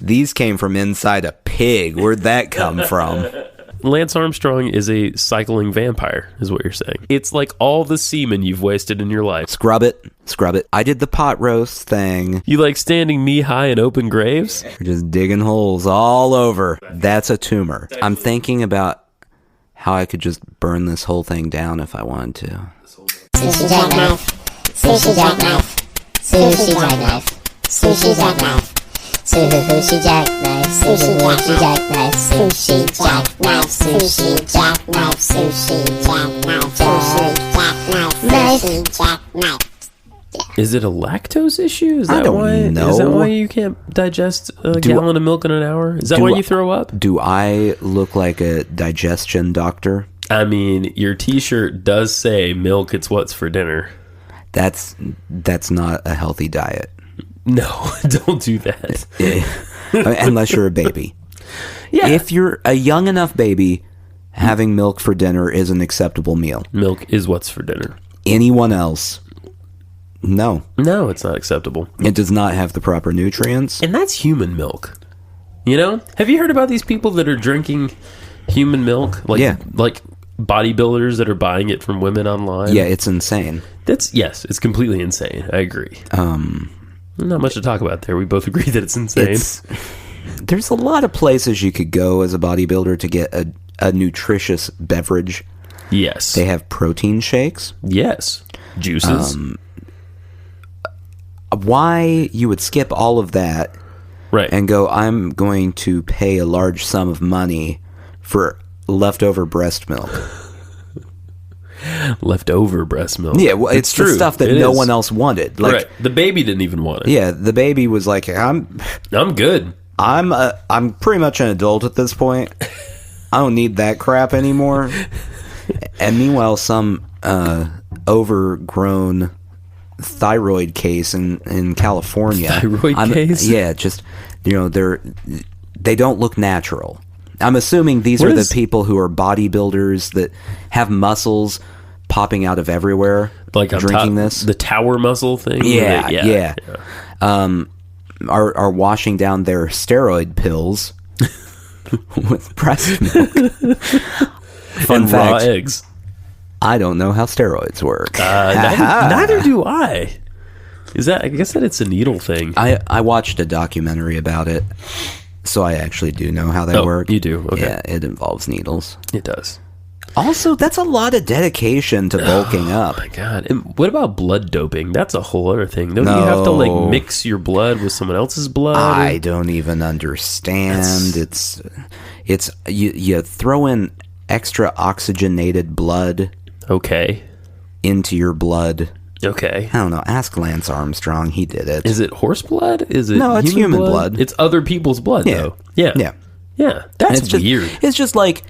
These came from inside a pig. Where'd that come from? Lance Armstrong is a cycling vampire, is what you're saying. It's like all the semen you've wasted in your life. Scrub it. Scrub it. I did the pot roast thing. You like standing knee-high in open graves? We're just digging holes all over. That's a tumor. I'm thinking about how I could just burn this whole thing down if I wanted to. Sushi jackknife. Sushi jackknife. Sushi jackknife. Sushi jackknife. Sushi jackknife. Sushi jackknife. Sushi jackknife. Sushi jackknife. Sushi jackknife. Sushi jackknife. Is it a lactose issue? Is I that don't why? know. Is that why you can't digest a gallon of milk in an hour? Is that why you throw up? Do I look like a digestion doctor? I mean, your T-shirt does say "milk. It's what's for dinner." That's not a healthy diet. No, don't do that. Unless you're a baby. Yeah. If you're a young enough baby, having milk for dinner is an acceptable meal. Milk is what's for dinner. Anyone else? No. No, it's not acceptable. It does not have the proper nutrients. And that's human milk. You know? Have you heard about these people that are drinking human milk? Like bodybuilders that are buying it from women online? Yeah, it's insane. Yes, it's completely insane. I agree. Not much to talk about there. We both agree that it's insane. There's a lot of places you could go as a bodybuilder to get a nutritious beverage. Yes. They have protein shakes. Yes. Juices. Why you would skip all of that, right, and go, I'm going to pay a large sum of money for leftover breast milk. Leftover breast milk. Yeah, well, it's true. The stuff that no one else wanted. Like, right. The baby didn't even want it. Yeah, the baby was like, I'm good. I'm pretty much an adult at this point. I don't need that crap anymore. And meanwhile, some overgrown thyroid case in California. Thyroid case? Yeah, just, they don't look natural. I'm assuming these are the people who are bodybuilders that have muscles popping out of everywhere, like drinking this. The tower muscle thing? Yeah. Are washing down their steroid pills with breast milk. Fun fact, raw eggs. I don't know how steroids work. Neither do I. I guess that it's a needle thing. I watched a documentary about it, so I actually do know how they work. You do? Okay. Yeah, it involves needles. It does. Also, that's a lot of dedication to bulking up. Oh my god. And what about blood doping? That's a whole other thing. Don't you have to mix your blood with someone else's blood? I don't even understand. It's you throw in extra oxygenated blood. Okay. Into your blood. Okay. I don't know. Ask Lance Armstrong. He did it. Is it horse blood? No, it's human blood. It's other people's blood, though. Yeah. Yeah. Yeah. That's weird. It's just like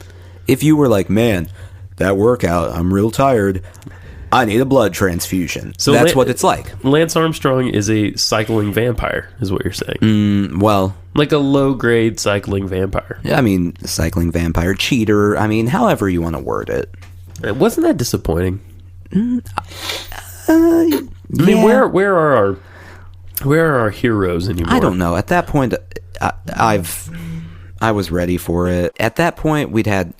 if you were like, man, that workout, I'm real tired. I need a blood transfusion. So that's what it's like. Lance Armstrong is a cycling vampire, is what you're saying. Well, like a low-grade cycling vampire. I mean, cycling vampire, cheater. I mean, however you want to word it. Wasn't that disappointing? I mean, where are our heroes anymore? I don't know. At that point, I was ready for it. At that point, we'd had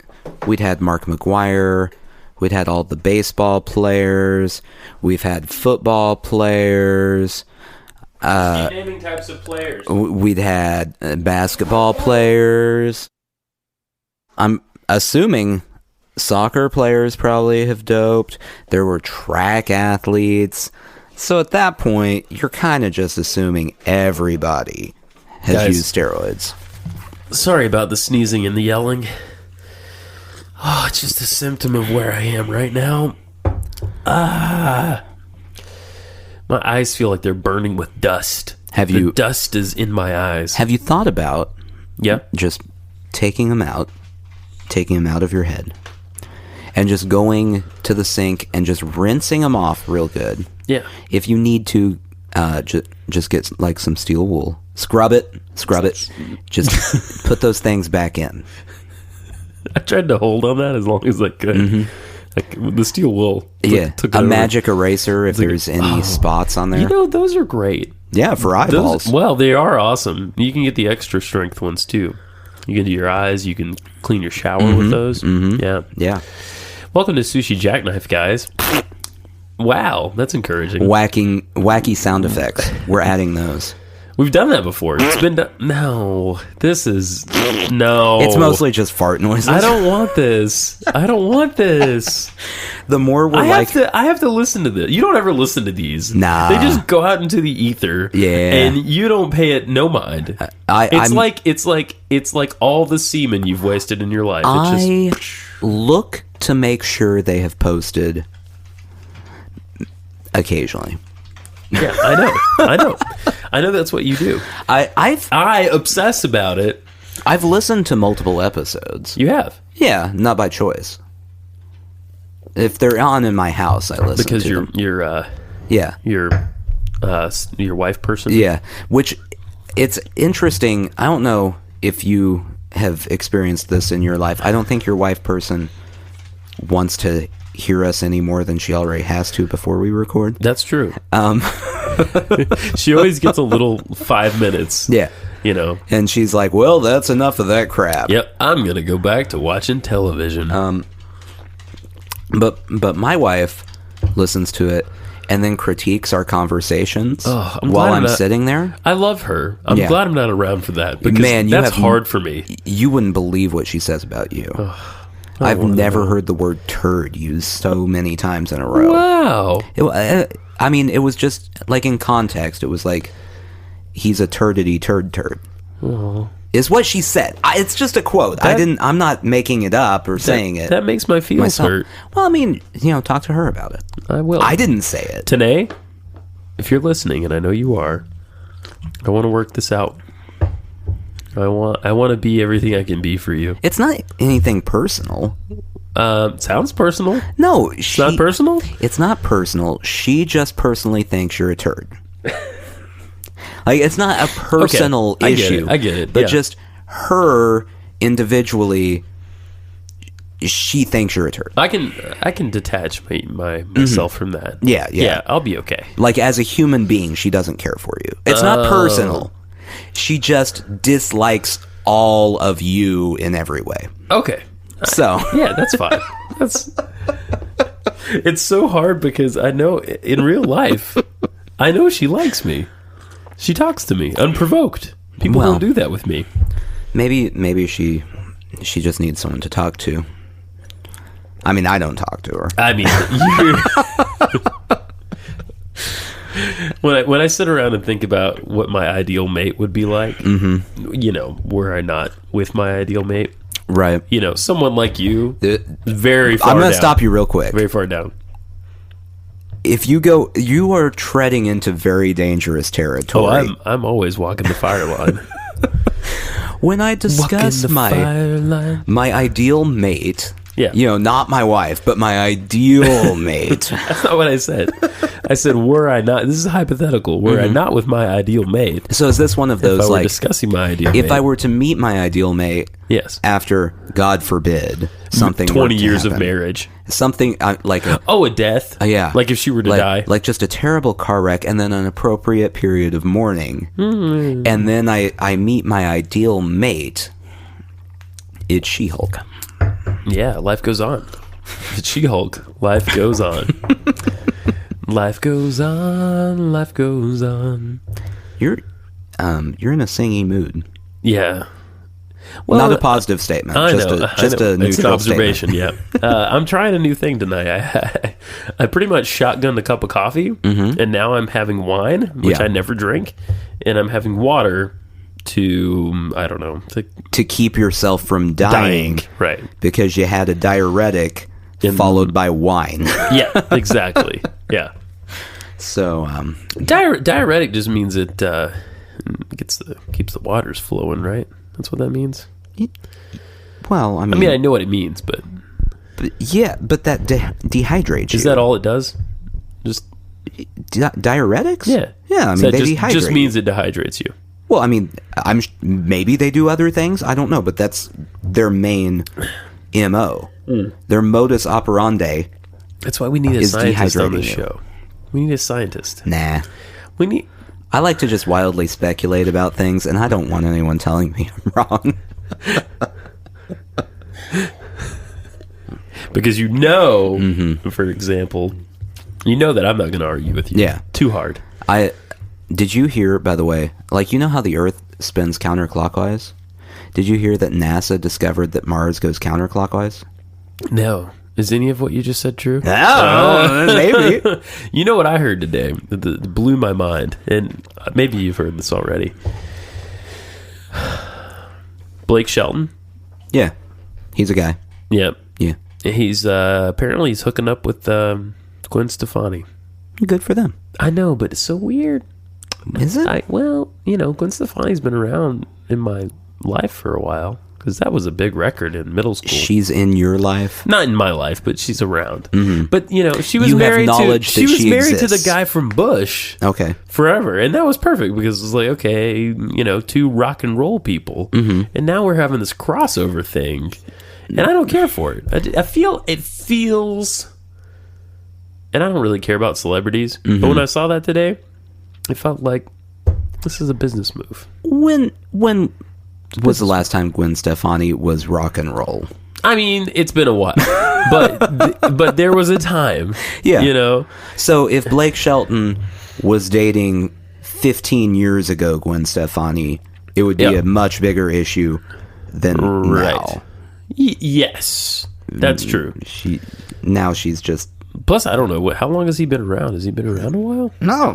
Mark McGuire. We'd had all the baseball players. We've had football players. Naming types of players. We'd had basketball players. I'm assuming soccer players probably have doped. There were track athletes. So at that point, you're kind of just assuming everybody has used steroids. Sorry about the sneezing and the yelling. Oh, it's just a symptom of where I am right now. My eyes feel like they're burning with dust. The dust is in my eyes. Have you thought about just taking them out of your head, and just going to the sink and just rinsing them off real good? Yeah. If you need to, just get like some steel wool, scrub it, just put those things back in. I tried to hold on that as long as I could. Mm-hmm. Like the steel wool. Took a magic eraser if there's any spots on there. Those are great. Yeah, for eyeballs. Well, they are awesome. You can get the extra strength ones too. You can do your eyes. You can clean your shower with those. Yeah. Yeah. Welcome to Sushi Jackknife, guys. Wow, that's encouraging. Wacky sound effects. We're adding those. We've done that before. It's been done. No, this is no. It's mostly just fart noises. I don't want this. I don't want this. The more we're I have to listen to this. You don't ever listen to these. Nah. They just go out into the ether. Yeah. And you don't pay it no mind. It's like all the semen you've wasted in your life. I look to make sure they have posted occasionally. Yeah, I know that's what you do. I obsess about it. I've listened to multiple episodes. You have? Yeah, not by choice. If they're on in my house, I listen because to them. You're your wife person. Yeah, which it's interesting. I don't know if you have experienced this in your life. I don't think your wife person wants to hear us any more than she already has to before we record. That's true. She always gets a little 5 minutes. Yeah. You know. And she's like, well, that's enough of that crap. Yep. I'm going to go back to watching television. But my wife listens to it and then critiques our conversations while I'm sitting there. I love her. I'm glad I'm not around for that. Because that's hard for me. You wouldn't believe what she says about you. I've never heard the word turd used so many times in a row. Wow. It was just, like, in context, it was like, he's a turdity turd. Oh. Is what she said. It's just a quote. I'm not making it up or saying it. That makes my feelings hurt. Well, talk to her about it. I will. I didn't say it. Tanae, if you're listening, and I know you are, I want to work this out. I want to be everything I can be for you. It's not anything personal. Sounds personal. No, it's not personal. It's not personal. She just personally thinks you're a turd. Like, it's not a personal issue. I get it. But just her individually, she thinks you're a turd. I can detach myself from that. Yeah. I'll be okay. Like, as a human being, she doesn't care for you. It's not personal. She just dislikes all of you in every way. Okay. So yeah, that's fine. It's so hard because I know in real life, I know she likes me. She talks to me unprovoked. People don't do that with me. Maybe she just needs someone to talk to. I mean, I don't talk to her. I mean, when I sit around and think about what my ideal mate would be like, were I not with my ideal mate, right? Someone like you, very far. I'm going to to stop you real quick. Very far down. If you are treading into very dangerous territory. Oh, I'm always walking the fire line. When I discuss my ideal mate, not my wife, but my ideal mate. That's not what I said. I said, were I not, this is hypothetical, were I not with my ideal mate. So is this one of those, if I were discussing my ideal mate? If I were to meet my ideal mate, yes, after, God forbid, something 20 years of marriage. Something like a death. Yeah. Like if she were to die. Like just a terrible car wreck and then an appropriate period of mourning. Mm. And then I meet my ideal mate. It's She-Hulk. Yeah, life goes on. It's She-Hulk. Life goes on. Life goes on. Life goes on. You're in a singing mood. Yeah. Well, not a positive statement. I just know. A neutral it's an observation. Statement. Yeah. I'm trying a new thing tonight. I pretty much shotgunned a cup of coffee, and now I'm having wine, which I never drink, and I'm having water to, I don't know, to keep yourself from dying, right? Because you had a diuretic followed by wine. Yeah, exactly. Yeah. So diuretic just means it keeps the waters flowing, right? That's what that means. Well, I mean, I know what it means, but but that dehydrates you. Is that all it does? Just diuretics? Yeah. I mean, they dehydrate. Just means it dehydrates you. Well, I mean, maybe they do other things. I don't know, but that's their main MO. Their modus operandi. That's why we need a scientist on the show. We need a scientist. Nah. We need. I like to just wildly speculate about things, and I don't want anyone telling me I'm wrong. Because for example, you know that I'm not going to argue with you. Yeah. Too hard. Did you hear, by the way, like, you know how the Earth spins counterclockwise? Did you hear that NASA discovered that Mars goes counterclockwise? No. Is any of what you just said true? Oh, maybe. You know what I heard today that blew my mind, and maybe you've heard this already. Blake Shelton. Yeah, he's a guy. Yeah. Yeah. He's apparently he's hooking up with Gwen Stefani. Good for them. I know, but it's so weird. Is it? Gwen Stefani's been around in my life for a while, because that was a big record in middle school. She's in your life? Not in my life, but she's around. Mm-hmm. But she was married to the guy from Bush. Okay. Forever, and that was perfect because it was like, okay, two rock and roll people, and now we're having this crossover thing, and I don't care for it. I feel it feels, and I don't really care about celebrities, but when I saw that today, it felt like this is a business move. When was the last time Gwen Stefani was rock and roll? I mean, it's been a while, but there was a time. Yeah. So if Blake Shelton was dating 15 years ago Gwen Stefani, it would be a much bigger issue than now. Yes, that's true. She's just... Plus, I don't know. How long has he been around? Has he been around a while? No.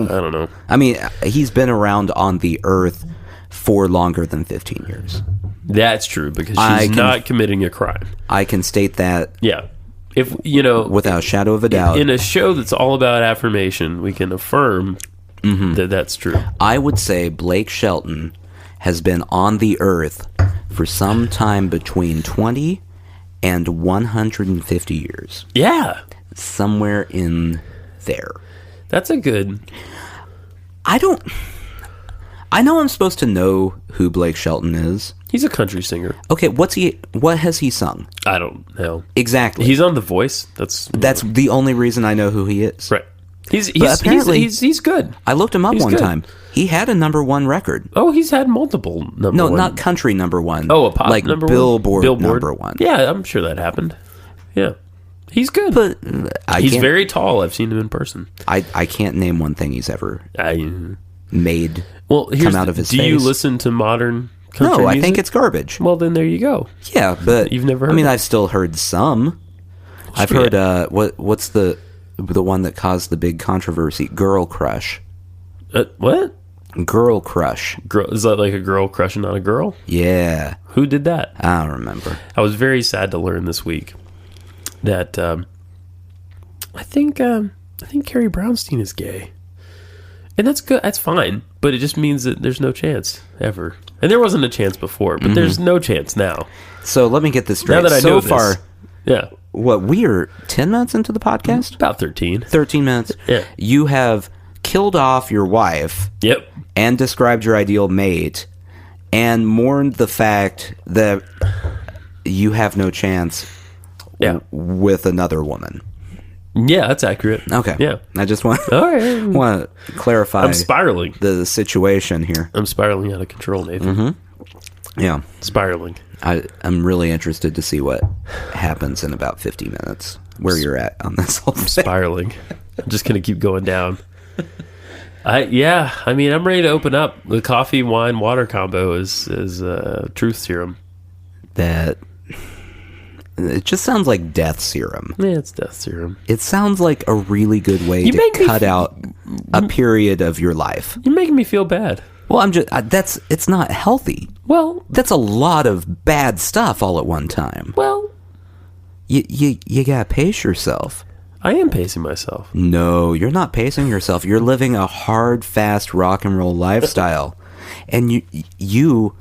I don't know. I mean, he's been around on the earth for longer than 15 years. That's true, because she's not committing a crime. I can state that. Yeah. If without a shadow of a doubt. In a show that's all about affirmation, we can affirm that that's true. I would say Blake Shelton has been on the earth for some time between 20 and 150 years. Yeah. Somewhere in there. That's a good... I know I'm supposed to know who Blake Shelton is. He's a country singer. Okay, what has he sung? I don't know. Exactly. He's on The Voice. That's the only reason I know who he is. Right. He's good. I looked him up one time. He had a #1 record. Oh, he's had multiple number No, one. not country #1. Oh, a pop like number Billboard one? #1. Yeah, I'm sure that happened. Yeah. He's good. But he's very tall. I've seen him in person. I can't name one thing he's ever made come out of his face. Do you listen to modern country No, I music? think it's garbage. Well, then there you go. Yeah, but You've never heard I've it? still heard some. I've heard what's the one that caused the big controversy? Girl Crush. What? Girl Crush. Is that like a girl crushing on a girl? Yeah. Who did that? I don't remember. I was very sad to learn this week that I think Carrie Brownstein is gay. And that's good. That's fine. But it just means that there's no chance ever. And there wasn't a chance before, but there's no chance now. So let me get this straight. Now that I know this, far, yeah. What, we are 10 minutes into the podcast? About 13. 13 minutes. Yeah. You have killed off your wife. Yep. And described your ideal mate. And mourned the fact that you have no chance with another woman. Yeah, that's accurate. Okay. Yeah. I just want to clarify I'm spiraling. the situation here. I'm spiraling out of control, Nathan. Yeah. Spiraling. I'm really interested to see what happens in about 50 minutes, where you're at on this whole thing. Spiraling. I'm just going to keep going down. I'm ready to open up. The coffee, wine, water combo is truth serum. It just sounds like death serum. Yeah, it's death serum. It sounds like a really good way to cut out a period of your life. You're making me feel bad. Well, it's not healthy. Well, that's a lot of bad stuff all at one time. Well, you gotta pace yourself. I am pacing myself. No, you're not pacing yourself. You're living a hard, fast rock and roll lifestyle, and you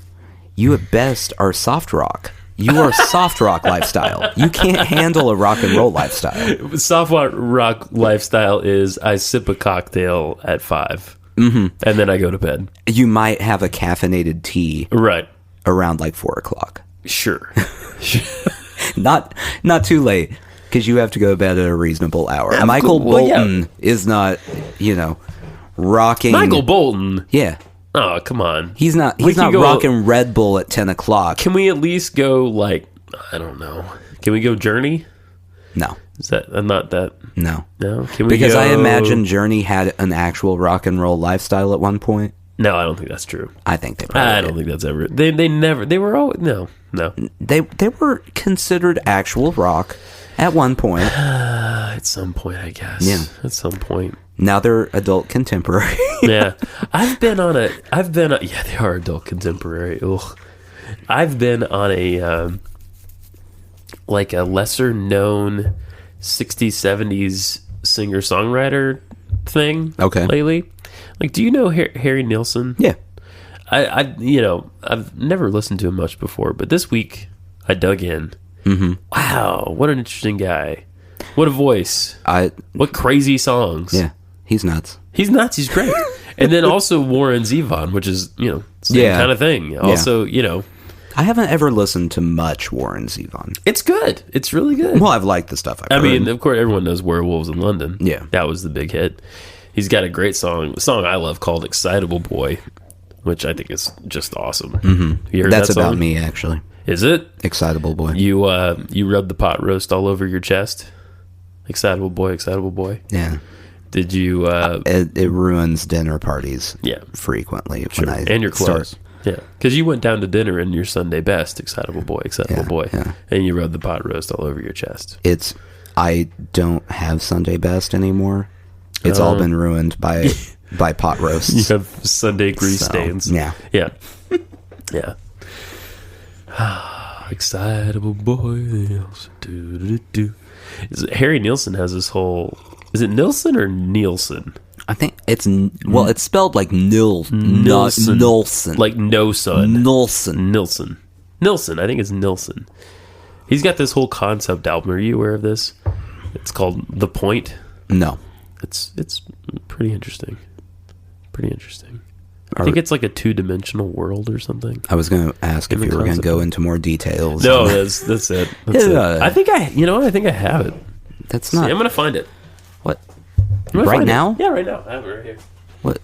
at best are soft rock. You are soft rock lifestyle. You can't handle a rock and roll lifestyle. Soft rock lifestyle is I sip a cocktail at 5, and then I go to bed. You might have a caffeinated tea, right, around like 4 o'clock. Sure, not too late, because you have to go to bed at a reasonable hour. Michael Bolton is not, rocking Michael Bolton. Yeah. Oh, come on. He's not We can go- rocking Red Bull at 10 o'clock. Can we at least go like, I don't know. Can we go Journey? No. Is that not that? No. No. Can we Because go, I imagine Journey had an actual rock and roll lifestyle at one point. No, I don't think that's true. I think they probably I don't think that's ever. They never. They were all no. They were considered actual rock at one point. At some point, I guess. Yeah. At some point. Now they're adult contemporary. Yeah. Yeah, they are adult contemporary. Ugh. I've been on a like a lesser known 60s 70s singer songwriter thing lately. Like, do you know Harry Nilsson? Yeah. I've never listened to him much before, but this week I dug in. Mm-hmm. Wow, what an interesting guy! What a voice! What crazy songs! Yeah, he's nuts. He's nuts. He's great. And then also Warren Zevon, which is same kind of thing. Also, I haven't ever listened to much Warren Zevon. it's good. It's really good. Well, I've liked the stuff I've I heard. mean, of course, everyone knows Werewolves in London. Yeah. That was the big hit. He's got a great song I love called Excitable Boy, which I think is just awesome. Mm-hmm. You heard That's that song? about me, actually. Is it? Excitable Boy. You rubbed the pot roast all over your chest? Excitable Boy, Excitable Boy. Yeah. Did you... It ruins dinner parties frequently. Sure. When I and your clothes. Yeah. Because you went down to dinner in your Sunday best, Excitable Boy, Excitable Boy. Yeah. And you rubbed the pot roast all over your chest. I don't have Sunday best anymore. It's all been ruined by pot roasts. You have Sunday grease stains. Yeah. Yeah. Yeah. Excitable boy. Harry Nilsson has this whole... Is it Nilsson or Nielsen? I think it's... Well, it's spelled like Nilsson. Nilsson. Like no son. Nilsson. Nilsson. I think it's Nilsson. He's got this whole concept album. Are you aware of this? It's called The Point. No. It's pretty interesting. I think it's like a 2-dimensional world or something. I was going to ask if you were going to go into more details. No, that's it. That's it. I think I have it. That's not... I'm going to find it. What? Right now? Yeah, right now. I have it right here. What?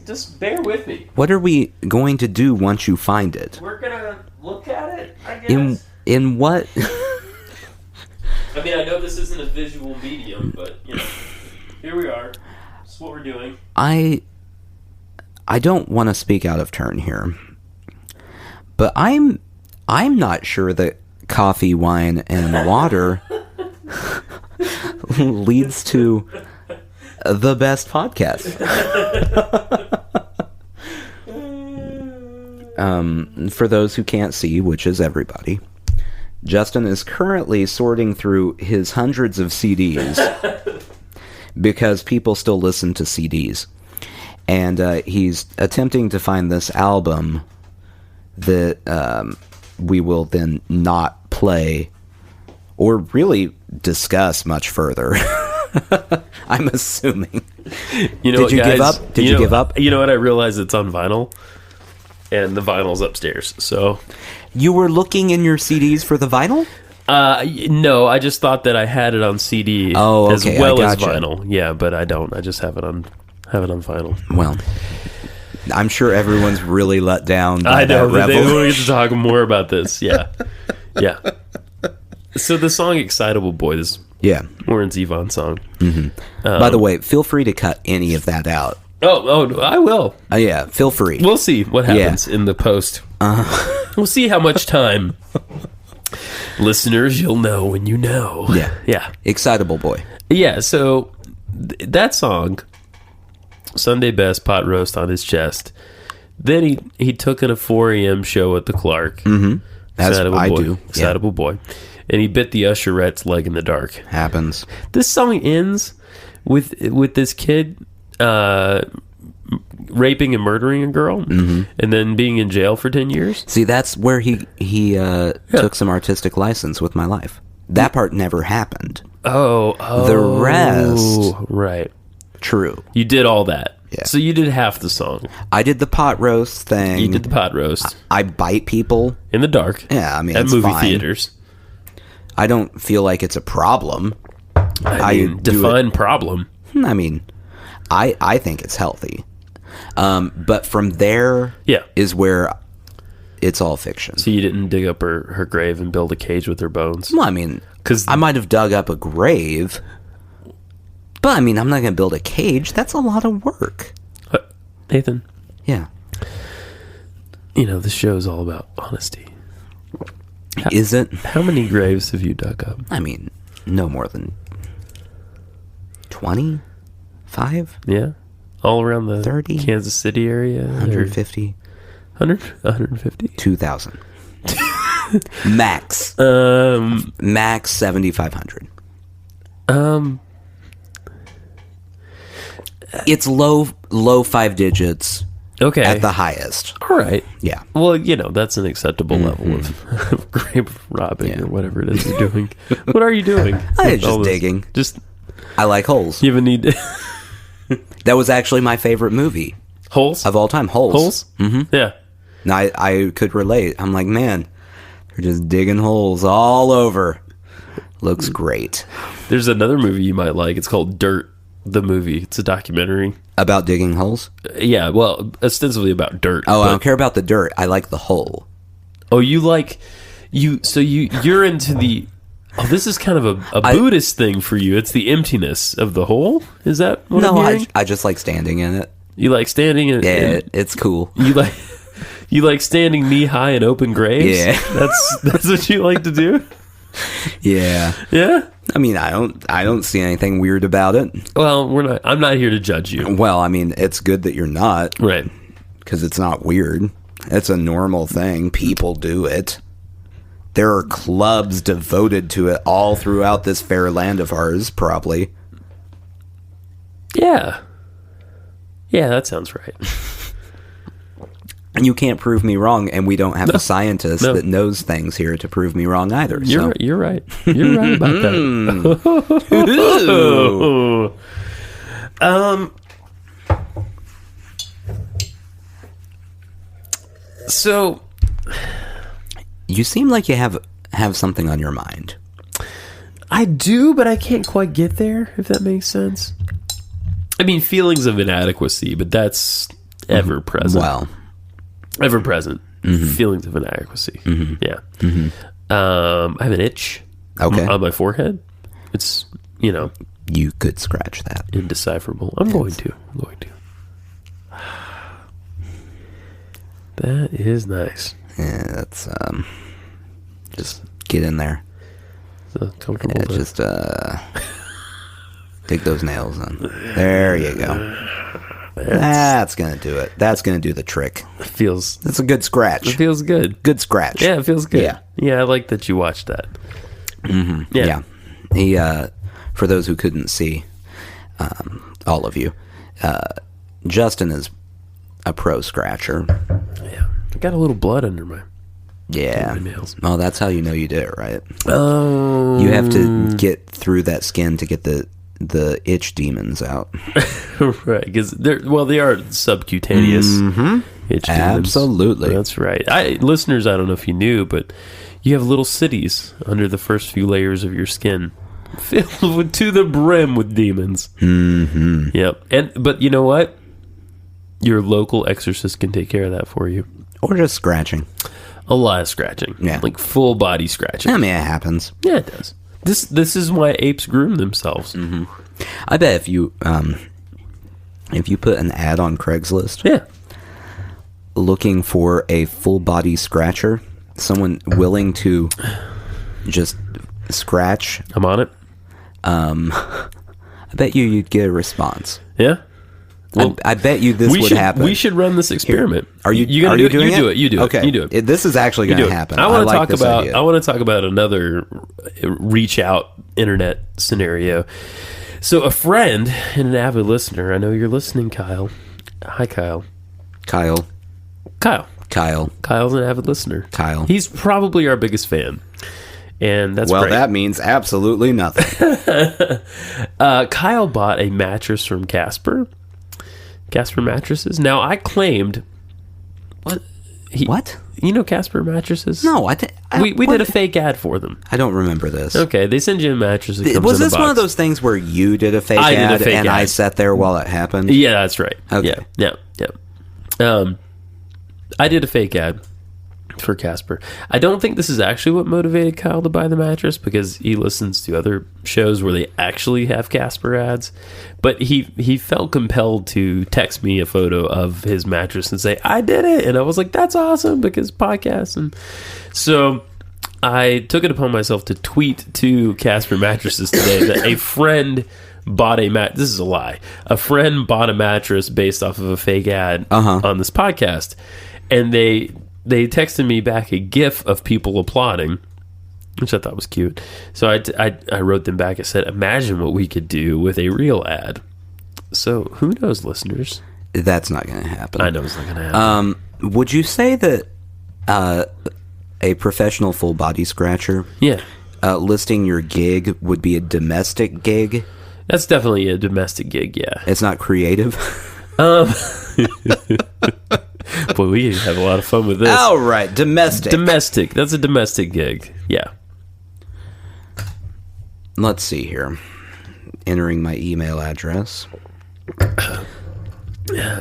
Just bear with me. What are we going to do once you find it? We're going to look at it, I guess. In what? I mean, I know this isn't a visual medium, but, here we are. That's what we're doing. I don't want to speak out of turn here, but I'm not sure that coffee, wine, and water leads to the best podcast. For those who can't see, which is everybody, Justin is currently sorting through his hundreds of CDs because people still listen to CDs. And he's attempting to find this album that we will then not play or really discuss much further. I'm assuming. Did you give up? Did you give up? You know what? I realized it's on vinyl, and the vinyl's upstairs. So you were looking in your CDs for the vinyl? No, I just thought that I had it on CD as well as vinyl. Yeah, but I don't. I just have it on vinyl. Well, I'm sure everyone's really let down by I know, that but revel. we get to talk more about this. Yeah. Yeah. So the song Excitable Boy, this Warren Zevon song. Mm-hmm. By the way, feel free to cut any of that out. Oh, I will. Yeah, feel free. We'll see what happens in the post. We'll see how much time. Listeners, you'll know when you know. Yeah. Yeah. Excitable Boy. Yeah, so that song... Sunday best, pot roast on his chest. Then he took in a 4 a.m. show at the Clark. Mm-hmm. As I boy, do. Excitable Boy. And he bit the usherette's leg in the dark. Happens. This song ends with this kid raping and murdering a girl and then being in jail for 10 years. See, that's where he took some artistic license with my life. That part never happened. Oh. The rest. Right. True. You did all that. Yeah. So you did half the song. I did the pot roast thing. You did the pot roast. I bite people. In the dark. Yeah, I mean, at it's movie fine. theaters. I don't feel like it's a problem. I mean, define problem. I mean, I think it's healthy. But from there is where it's all fiction. So you didn't dig up her grave and build a cage with her bones? Well, I mean, because I might have dug up a grave, but I mean, I'm not going to build a cage. That's a lot of work. Nathan. Yeah. You know, this show is all about honesty. Is it? How many graves have you dug up? I mean, no more than 25? Yeah. All around the 30? Kansas City area? 150? 150? 2,000. Max. Max 7,500. It's low 5 digits. Okay. At the highest. All right. Yeah. Well, you know, that's an acceptable level of grave robbing or whatever it is you're doing. What are you doing? I'm just digging. I like holes. You even need... That was actually my favorite movie. Holes? Of all time. Holes. Holes? Mm-hmm. Yeah. And I could relate. I'm like, man, they're just digging holes all over. Looks great. There's another movie you might like. It's called Dirt, the movie. It's a documentary. About digging holes? Yeah, well, ostensibly about dirt. Oh, I don't care about the dirt. I like the hole. Oh, you're into the... Oh, this is kind of a Buddhist thing for you. It's the emptiness of the hole? Is that what I'm hearing? I just like standing in it. You like standing in it? Yeah, it's cool. You like standing knee high in open graves? Yeah. That's what you like to do? Yeah. Yeah? I mean, I don't see anything weird about it. Well, I'm not here to judge you. Well, I mean, it's good that you're not. Right. Because it's not weird. It's a normal thing. People do it. There are clubs devoted to it all throughout this fair land of ours, probably. Yeah. Yeah, that sounds right. And you can't prove me wrong, and we don't have a scientist that knows things here to prove me wrong either. You're right. You're right about that. So, you seem like you have something on your mind. I do, but I can't quite get there, if that makes sense. I mean, feelings of inadequacy, but that's ever present. Well, ever present. Feelings of inadequacy. Yeah. I have an itch on my forehead. It's, you could scratch that. Indecipherable. I'm going to. That is nice. Yeah, that's just get in there. It's comfortable. Yeah, just dig those nails in. There you go. That's gonna do it. That's gonna do the trick. That's a good scratch. It feels good. Good scratch. Yeah, it feels good. Yeah, I like that you watched that. Yeah. He, for those who couldn't see, all of you, Justin is a pro scratcher. Yeah, I got a little blood under my nails. Well, that's how you know you did it, right? Oh, you have to get through that skin to get the itch demons out. Right, because they are subcutaneous itch demons. Absolutely. That's right. Listeners, I don't know if you knew, but you have little cities under the first few layers of your skin filled to the brim with demons. Yep. But you know what? Your local exorcist can take care of that for you. Or just scratching. A lot of scratching. Yeah. Like full body scratching. I mean, it happens. Yeah, it does. This is why apes groom themselves. I bet if you put an ad on Craigslist, looking for a full body scratcher, someone willing to just scratch, I'm on it. I bet you'd get a response. Yeah. Well, I bet you this would happen. We should run this experiment. Are you gonna do it? doing it? You do it. Okay. You do it. This is actually going to happen. I want like to talk idea. I want to talk about another reach out internet scenario. So a friend and an avid listener, I know you're listening, Kyle. Hi, Kyle. Kyle. Kyle's an avid listener. Kyle. He's probably our biggest fan. And that's great. That means absolutely nothing. Kyle bought a mattress from Casper mattresses. Now, I claimed What? You know Casper mattresses? No, we did a fake ad for them. I don't remember this. Okay, they send you a mattress. That comes Was in a this box. one of those things where you did a fake I ad did a fake and ad. I sat there while it happened? Yeah, that's right. Okay. Yeah. I did a fake ad for Casper. I don't think this is actually what motivated Kyle to buy the mattress, because he listens to other shows where they actually have Casper ads. But he felt compelled to text me a photo of his mattress and say, I did it. And I was like, that's awesome, because podcasts. And so I took it upon myself to tweet to Casper Mattresses today that a friend bought a mat. This is a lie. A friend bought a mattress based off of a fake ad on this podcast. And they texted me back a GIF of people applauding, which I thought was cute. So I wrote them back. I said, imagine what we could do with a real ad. So who knows, listeners? That's not going to happen. I know it's not going to happen. Would you say that a professional full body scratcher listing your gig would be a domestic gig? That's definitely a domestic gig, yeah. It's not creative? Boy, we have a lot of fun with this. All right, domestic. Domestic. That's a domestic gig. Yeah. Let's see here. Entering my email address.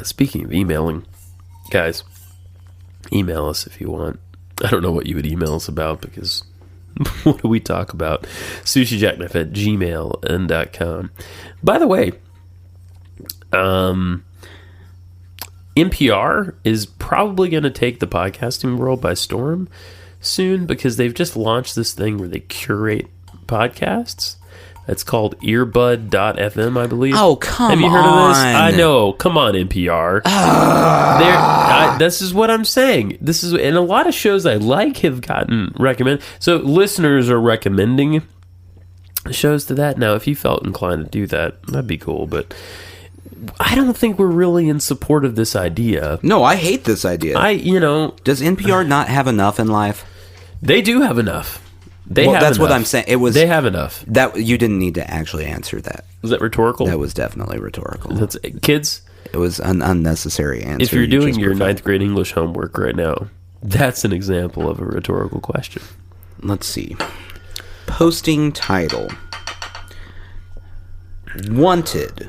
Speaking of emailing, guys, email us if you want. I don't know what you would email us about, because what do we talk about? sushijackknife@gmail.com. By the way, NPR is probably going to take the podcasting world by storm soon, because they've just launched this thing where they curate podcasts. It's called earbud.fm, I believe. Oh, come on. Have you heard of this? I know. Come on, NPR. This is what I'm saying. And a lot of shows I like have gotten recommended. So listeners are recommending shows to that. Now, if you felt inclined to do that, that'd be cool. But I don't think we're really in support of this idea. No, I hate this idea. Does NPR not have enough in life? They do have enough. That's enough. What I'm saying. They have enough. That you didn't need to actually answer that. Was that rhetorical? That was definitely rhetorical. That's kids. It was an unnecessary answer. If you're doing your 9th grade English homework right now, that's an example of a rhetorical question. Let's see. Posting title. Wanted.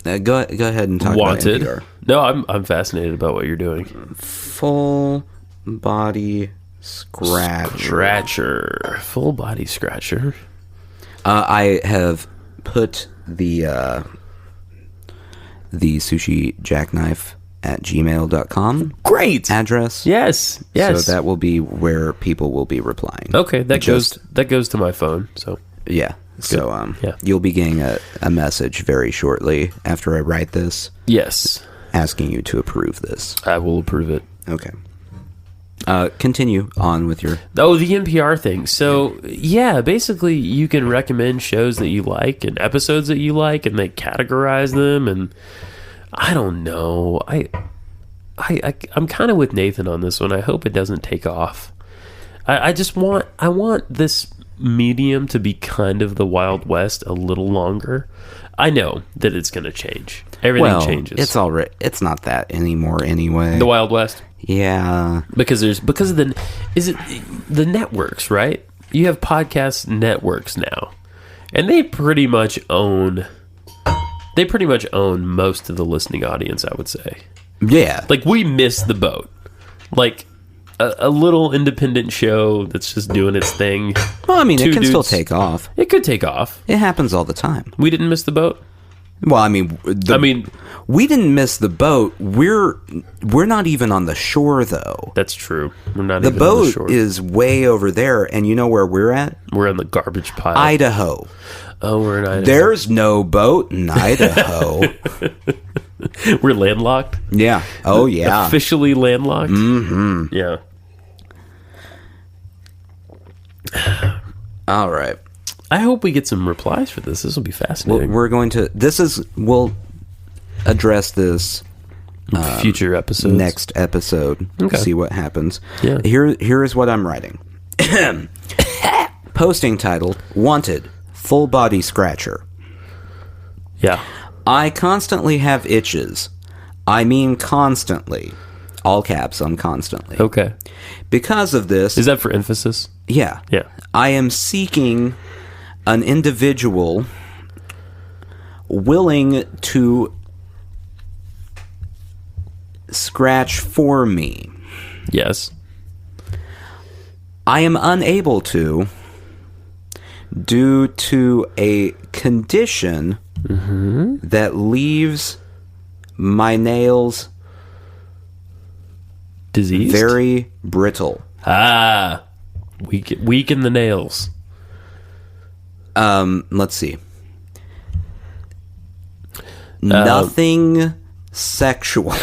Go ahead and talk Wanted. about NPR. No, I'm fascinated about what you're doing. Full body scratcher. Full body scratcher. I have put the sushi jackknife at gmail.com Great address. Yes. So that will be where people will be replying. Okay, that goes to my phone. So yeah. So Yeah. you'll be getting a message very shortly after I write this. Yes, asking you to approve this. I will approve it. Okay. Continue on with your... Oh, the NPR thing. So, yeah, basically you can recommend shows that you like and episodes that you like, and they categorize them, and I don't know. I'm kind of with Nathan on this one. I hope it doesn't take off. I want this medium to be kind of the Wild West a little longer. I know that it's going to change. Everything changes. It's already. It's not that anymore anyway. The Wild West. Yeah. Because of the networks, right? You have podcast networks now, and they pretty much own most of the listening audience, I would say. Yeah. Like, we missed the boat. Like a little independent show that's just doing its thing. Well, I mean, it can still take off. It could take off. It happens all the time. We didn't miss the boat. Well, I mean, we didn't miss the boat. We're not even on the shore, though. That's true. We're not. The even boat on the shore. is way over there, and you know where we're at? We're in the garbage pile. Idaho. Oh, we're in Idaho. There's no boat in Idaho. We're landlocked. Yeah. Oh, yeah. Officially landlocked. Mm-hmm. Yeah. All right. I hope we get some replies for this. This will be fascinating. We're going to... We'll address this... future episodes. Next episode. Okay. See what happens. Yeah. Here is what I'm writing. Posting title, Wanted, Full Body Scratcher. Yeah. I constantly have itches. I mean constantly. All caps on constantly. Okay. Because of this... Is that for emphasis? Yeah. Yeah. I am seeking an individual willing to scratch for me. Yes. I am unable to due to a condition that leaves my nails Diseased? very brittle. Weak in the nails. Let's see. Nothing sexual.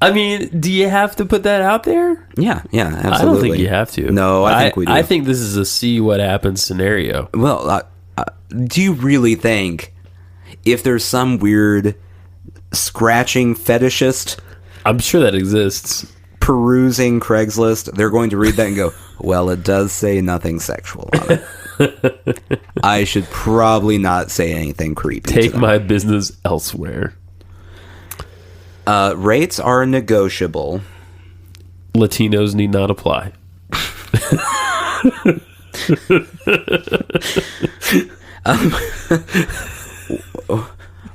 I mean, do you have to put that out there? Yeah, absolutely. I don't think you have to. No, I think we do. I think this is a see what happens scenario. Well, do you really think if there's some weird scratching fetishist I'm sure that exists. perusing Craigslist, they're going to read that and go, well, it does say nothing sexual on it. I should probably not say anything creepy. Take my business elsewhere. Rates are negotiable. Latinos need not apply.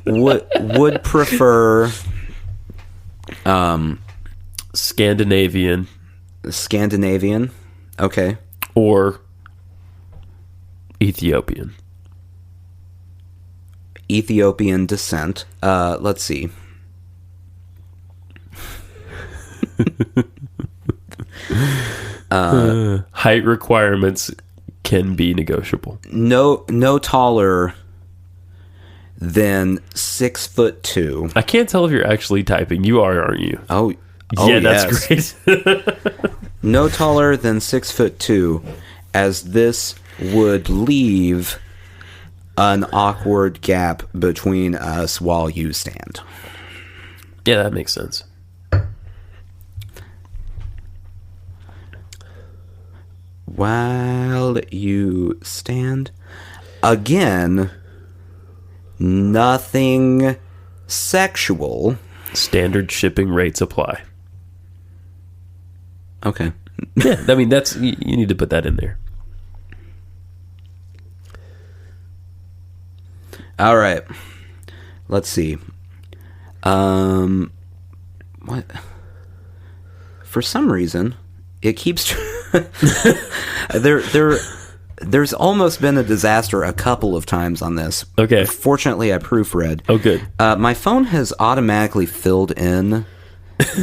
Would prefer Scandinavian okay, or Ethiopian. Ethiopian descent. Let's see. Height requirements can be negotiable. No taller than 6'2". I can't tell if you're actually typing. You are, aren't you? Oh Yeah, yes. that's great. No taller than 6'2", as this would leave an awkward gap between us while you stand. Yeah, that makes sense. While you stand. Again, nothing sexual. Standard shipping rates apply. Okay. Yeah, I mean, that's you need to put that in there. All right. Let's see. What? For some reason, it keeps... There's almost been a disaster a couple of times on this. Okay. Fortunately, I proofread. Oh, good. My phone has automatically filled in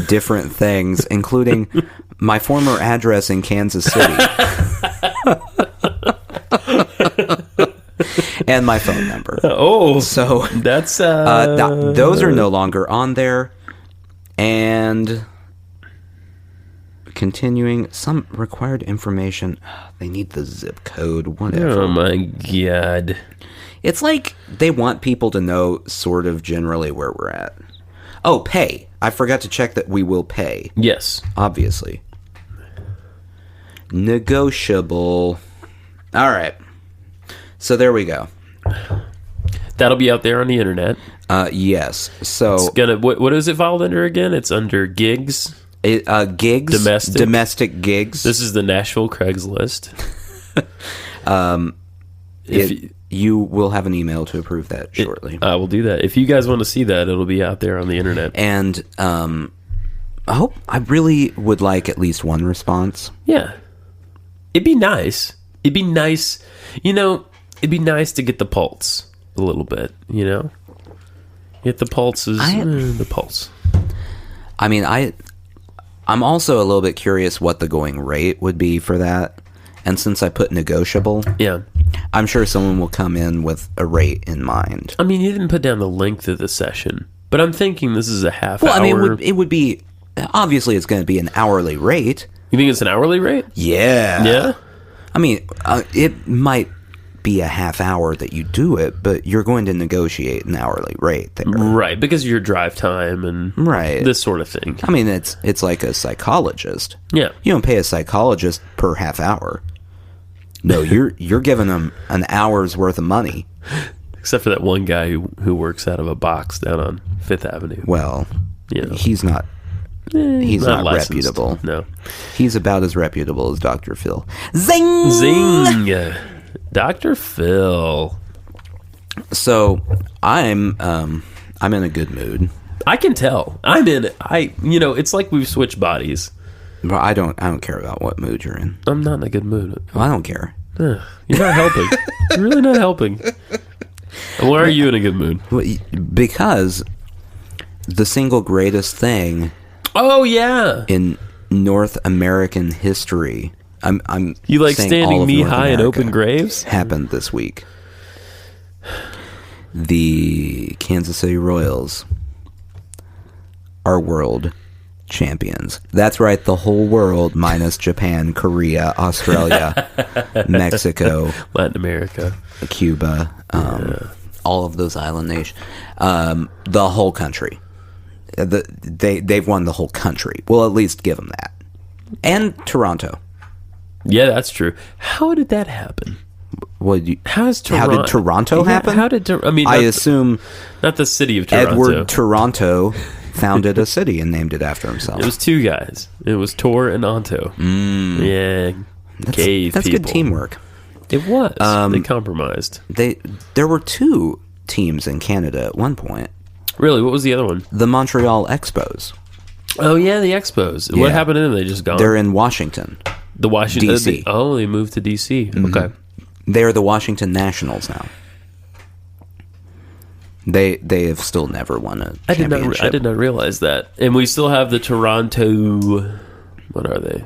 different things, including my former address in Kansas City. And my phone number. Oh, So that's those are no longer on there. And continuing, some required information. They need the zip code, whatever. Oh my god. It's like they want people to know sort of generally where we're at. Oh, pay. I forgot to check that we will pay. Yes. Obviously. Negotiable. All right. So there we go. That'll be out there on the internet. Yes. So It's gonna. What is it filed under again? It's under gigs. gigs, domestic gigs. This is the Nashville Craigslist. You will have an email to approve that shortly. I will do that. If you guys want to see that, it'll be out there on the internet. And I really would like at least one response. Yeah. It'd be nice. It'd be nice. It'd be nice to get the pulse a little bit, Get the pulses. The pulse. I mean, I'm also a little bit curious what the going rate would be for that. And since I put negotiable, Yeah. I'm sure someone will come in with a rate in mind. I mean, you didn't put down the length of the session, but I'm thinking this is a half hour. Well, I mean, it would be, obviously it's going to be an hourly rate. You think it's an hourly rate? Yeah. Yeah? I mean, it might be a half hour that you do it, but you're going to negotiate an hourly rate there. Right, because of your drive time and Right. this sort of thing. I mean, it's like a psychologist. Yeah. You don't pay a psychologist per half hour. No, you're giving them an hour's worth of money. Except for that one guy who works out of a box down on Fifth Avenue. Well, You know. he's not. He's not licensed. reputable. No. He's about as reputable as Dr. Phil. Zing! Zing! Dr. Phil. So I'm in a good mood. I can tell. It's like we've switched bodies. But I don't care about what mood you're in. I'm not in a good mood. Well, I don't care. You're not helping. You're really not helping. Why are you in a good mood? Because the single greatest thing Oh, yeah. in North American history, I'm You like saying all standing of knee North high in America, open graves? happened this week. The Kansas City Royals are world champions. That's right, the whole world minus Japan, Korea, Australia, Mexico, Latin America. Cuba, all of those island nations, the whole country. They've won the whole country. We'll at least give them that. And Toronto. Yeah, that's true. How did that happen? How How did Toronto happen? How did I assume not the city of Toronto. Edward Toronto founded a city and named it after himself. It was two guys. It was Tor and Anto. Yeah, cave That's people. good teamwork. It was. They compromised. There were two teams in Canada at one point. Really? What was the other one? The Montreal Expos. Oh yeah, the Expos. Yeah. What happened to them? They just gone. They're in Washington. The Washington DC. They moved to DC. Okay. They are the Washington Nationals now. They have still never won a championship. I did not realize that. And we still have the Toronto. What are they?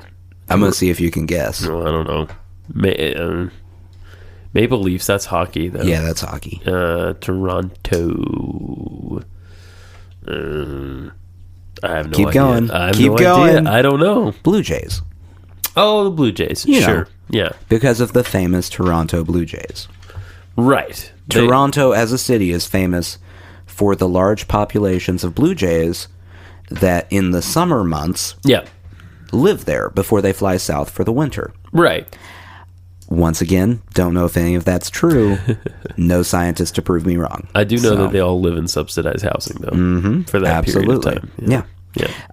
I'm gonna see if you can guess. No, I don't know. Maple Leafs. That's hockey, though. Yeah, that's hockey. Toronto. I have no Keep idea. going. I have Keep no going. idea. I don't know. Blue Jays. Oh, the Blue Jays. You Sure. know. Yeah. Because of the famous Toronto Blue Jays. Right. Toronto as a city is famous for the large populations of blue jays that in the summer months Yeah. live there before they fly south for the winter. Right. Once again, don't know if any of that's true. No scientist to prove me wrong. I do know that they all live in subsidized housing, though, for that Absolutely. period of time.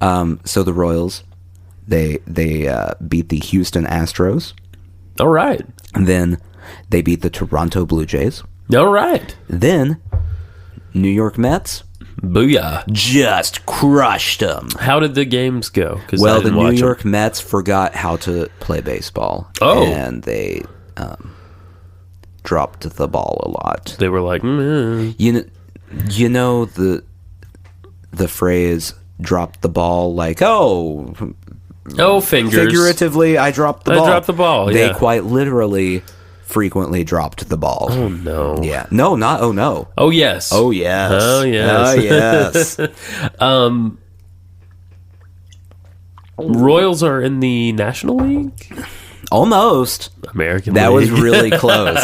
Yeah. So the Royals, they beat the Houston Astros. All right. And then they beat the Toronto Blue Jays. All right. Then New York Mets Booyah. just crushed them. How did the games go? Well, the New York Mets forgot how to play baseball. Oh. And they dropped the ball a lot. They were like, You know the phrase "drop the ball," like oh, fingers. figuratively, I dropped the ball. I dropped the ball. They Yeah. quite literally frequently dropped the ball. Oh no. Yeah. No, not oh no. Oh yes. Oh yes. Oh yes. Oh yes. Royals are in the National League. Almost. American That League. was really close.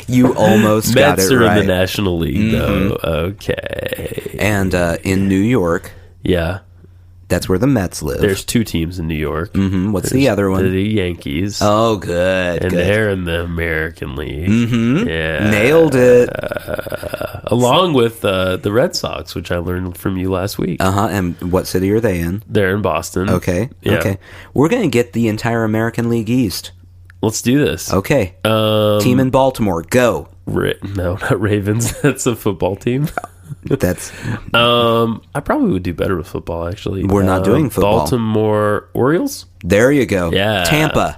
You almost got Mets it are right. in the National League, though. Okay. And in New York, Yeah. that's where the Mets live. There's two teams in New York. What's the other one? The Yankees. Oh, good. and good. they're in the American League. Mm-hmm. Yeah. Nailed it. Along with the Red Sox, which I learned from you last week. And what city are they in? They're in Boston. Okay. Yeah. Okay. We're going to get the entire American League East. Let's do this. Okay. Team in Baltimore, go. No, not Ravens. That's a football team. That's I probably would do better with football, actually. We're not doing football. Baltimore Orioles? there you go. Yeah. Tampa.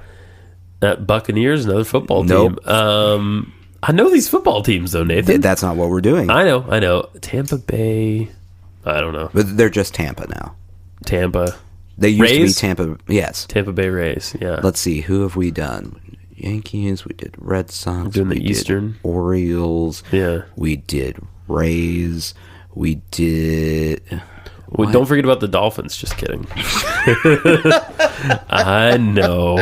Buccaneers, another football Nope. team. I know these football teams, though, Nathan. That's not what we're doing. I know. Tampa Bay. I don't know. But they're just Tampa now. Tampa. They used Rays? to be Tampa. Yes. Tampa Bay Rays. Yeah. Let's see. Who have we done? Yankees. We did Red Sox. Doing the we did Eastern. Orioles. Yeah. We did Rays. We did. Well, don't forget about the Dolphins. Just kidding. I know.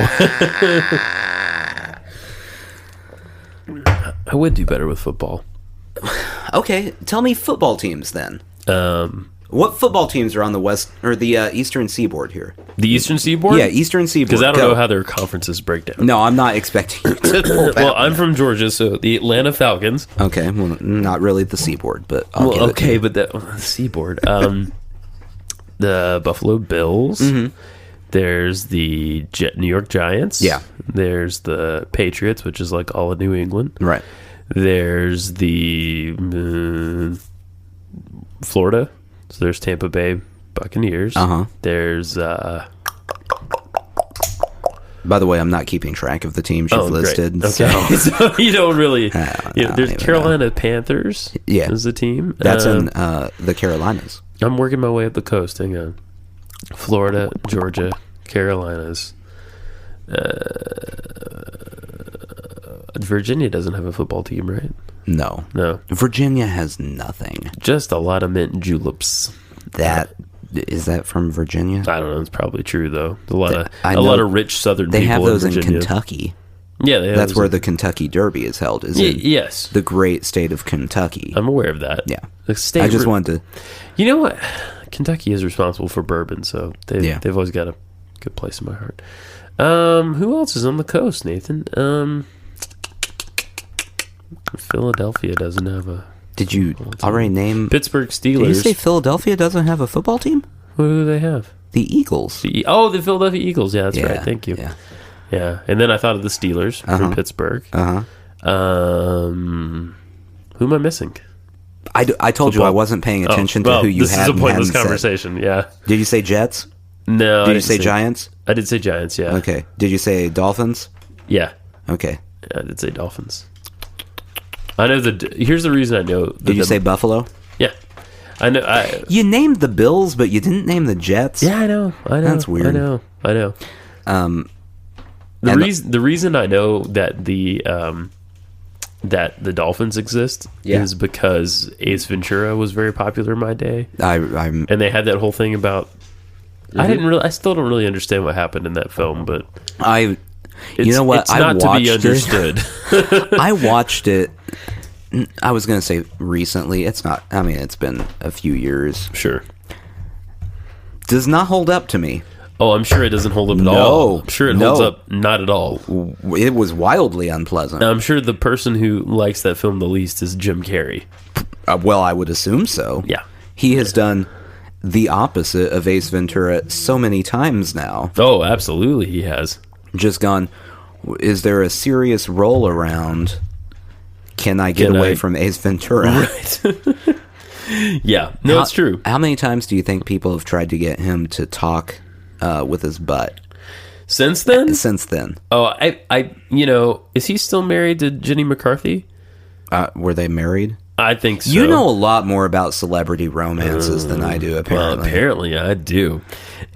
I would do better with football. Okay, tell me football teams then. What football teams are on the west or the eastern seaboard here? The Eastern Seaboard? Yeah, eastern seaboard. Because I don't Go. know how their conferences break down. No, I'm not expecting you to pull that Well, one I'm out. from Georgia, so the Atlanta Falcons. Okay, well, not really the seaboard, but I'll give it to Okay, you. but the seaboard. The Buffalo Bills. Mm-hmm. There's the New York Giants. Yeah. There's the Patriots, which is like all of New England. Right. There's the Florida. So there's Tampa Bay Buccaneers. Uh-huh. There's By the way, I'm not keeping track of the teams you've listed. Great. Okay. So So you don't really. I There's don't even Carolina Panthers. Yeah. Is the team. that's in the Carolinas. I'm working my way up the coast. Hang on. Florida, Georgia, Carolinas. Virginia doesn't have a football team, right? No. No. Virginia has nothing. Just a lot of mint juleps. That is that from Virginia? I don't know. It's probably true though. A lot of I a know lot of rich Southern They people have those in in Virginia. Kentucky. Yeah, they have That's those where in- the Kentucky Derby is held. Is in yes, the great state of Kentucky. I'm aware of that. Yeah. The state. I just wanted to. You know what? Kentucky is responsible for bourbon, so Yeah. they've always got a good place in my heart. Who else is on the coast, Nathan? Philadelphia doesn't have a. Did you already name? Pittsburgh Did you Steelers. say Philadelphia doesn't have a football team? Who do they have? The Eagles. The Philadelphia Eagles. Yeah, that's right. Thank you. Yeah. Yeah, and then I thought of the Steelers from Pittsburgh. Uh huh. Who am I missing? I told you Football. I wasn't paying attention to who you this had. is a and pointless hadn't said. conversation. Yeah. Did you say Jets? No. Did you say Giants? I did say Giants. Yeah. Okay. Did you say Dolphins? Yeah. Okay. I did say Dolphins. I know here's the reason I know. Did you say Buffalo? Yeah. I know. You named the Bills, but you didn't name the Jets. Yeah, I know. That's weird. I know. The reason I know that the Dolphins exist is because Ace Ventura was very popular in my day, I'm. and they had that whole thing about. I still don't really understand what happened in that film, but You know what? It's not to be understood. I watched it. I was going to say recently. It's not. I mean, it's been a few years. Sure. Does not hold up to me. Oh, I'm sure it doesn't hold up at No. all. I'm sure it holds No. up not at all. It was wildly unpleasant. I'm sure the person who likes that film the least is Jim Carrey. Well, I would assume so. Yeah. He has done the opposite of Ace Ventura so many times now. Oh, absolutely, he has. Just gone, is there a serious roll around? Can I get away from Ace Ventura? Right. Yeah. No, it's true. How many times do you think people have tried to get him to talk with his butt Since then? since then? Oh, is he still married to Jenny McCarthy? Were they married? I think so. You know a lot more about celebrity romances than I do, apparently. Well, apparently I do.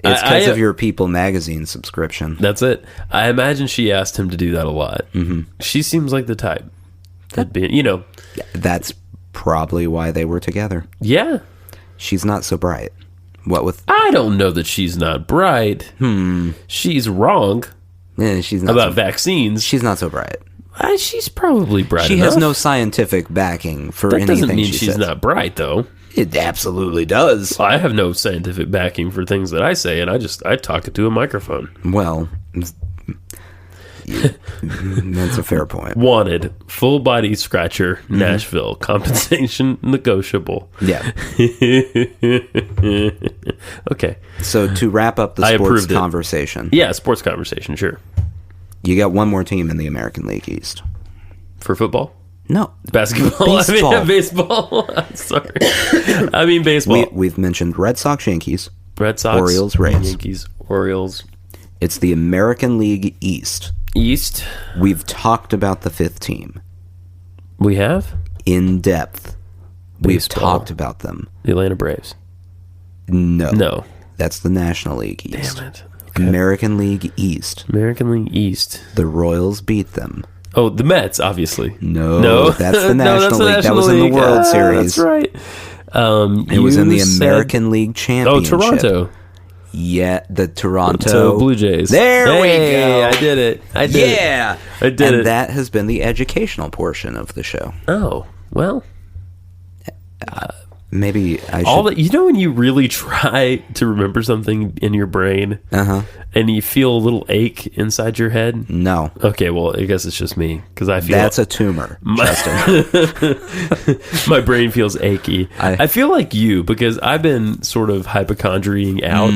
It's because of your People magazine subscription. That's it. I imagine she asked him to do that a lot. Mm-hmm. She seems like the type. That'd be, That's probably why they were together. Yeah. She's not so bright. What with... I don't know that she's not bright. She's wrong she's not about vaccines. She's not so bright. She's probably bright She enough. has no scientific backing for That anything doesn't mean she she's says. not bright, though. It absolutely does. I have no scientific backing for things that I say, and I talk it to a microphone. Well, that's a fair point. Wanted, full body scratcher, Nashville, compensation negotiable. Yeah. Okay. So to wrap up the I sports approved it. conversation, Yeah, sports conversation, sure. you got one more team in the American League East. For football? No. Basketball? Baseball. I mean, baseball. I'm sorry. I mean, baseball. We've mentioned Red Sox, Yankees. Red Sox, Orioles, Rays. Yankees, Orioles. It's the American League East. East. We've talked about the fifth team We have in depth. We've Baseball. talked about them. the Atlanta Braves. No. No. That's the National League East. Damn it. Okay. American League East. American League East. The Royals beat them. Oh, the Mets, obviously. No, that's the No, National that's the League. That National was in the League. World Series. That's right. It was in the you said- American League Oh, Championship. Toronto. Yeah, the Toronto So Blue Jays. There we Hey, go. I did it. I did it. Yeah, I did and it. that has been the educational portion of the show. Oh, well. Maybe I should. All that, when you really try to remember something in your brain, and you feel a little ache inside your head. No. Okay, well, I guess it's just me because I feel that's a tumor. Justin. my brain feels achy. I feel like you because I've been sort of hypochondriaing out.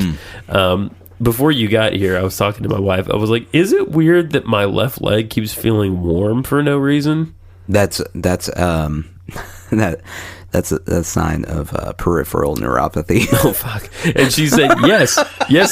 Before you got here, I was talking to my wife. I was like, "Is it weird that my left leg keeps feeling warm for no reason?" That's a sign of peripheral neuropathy. Oh, fuck. And she said, yes,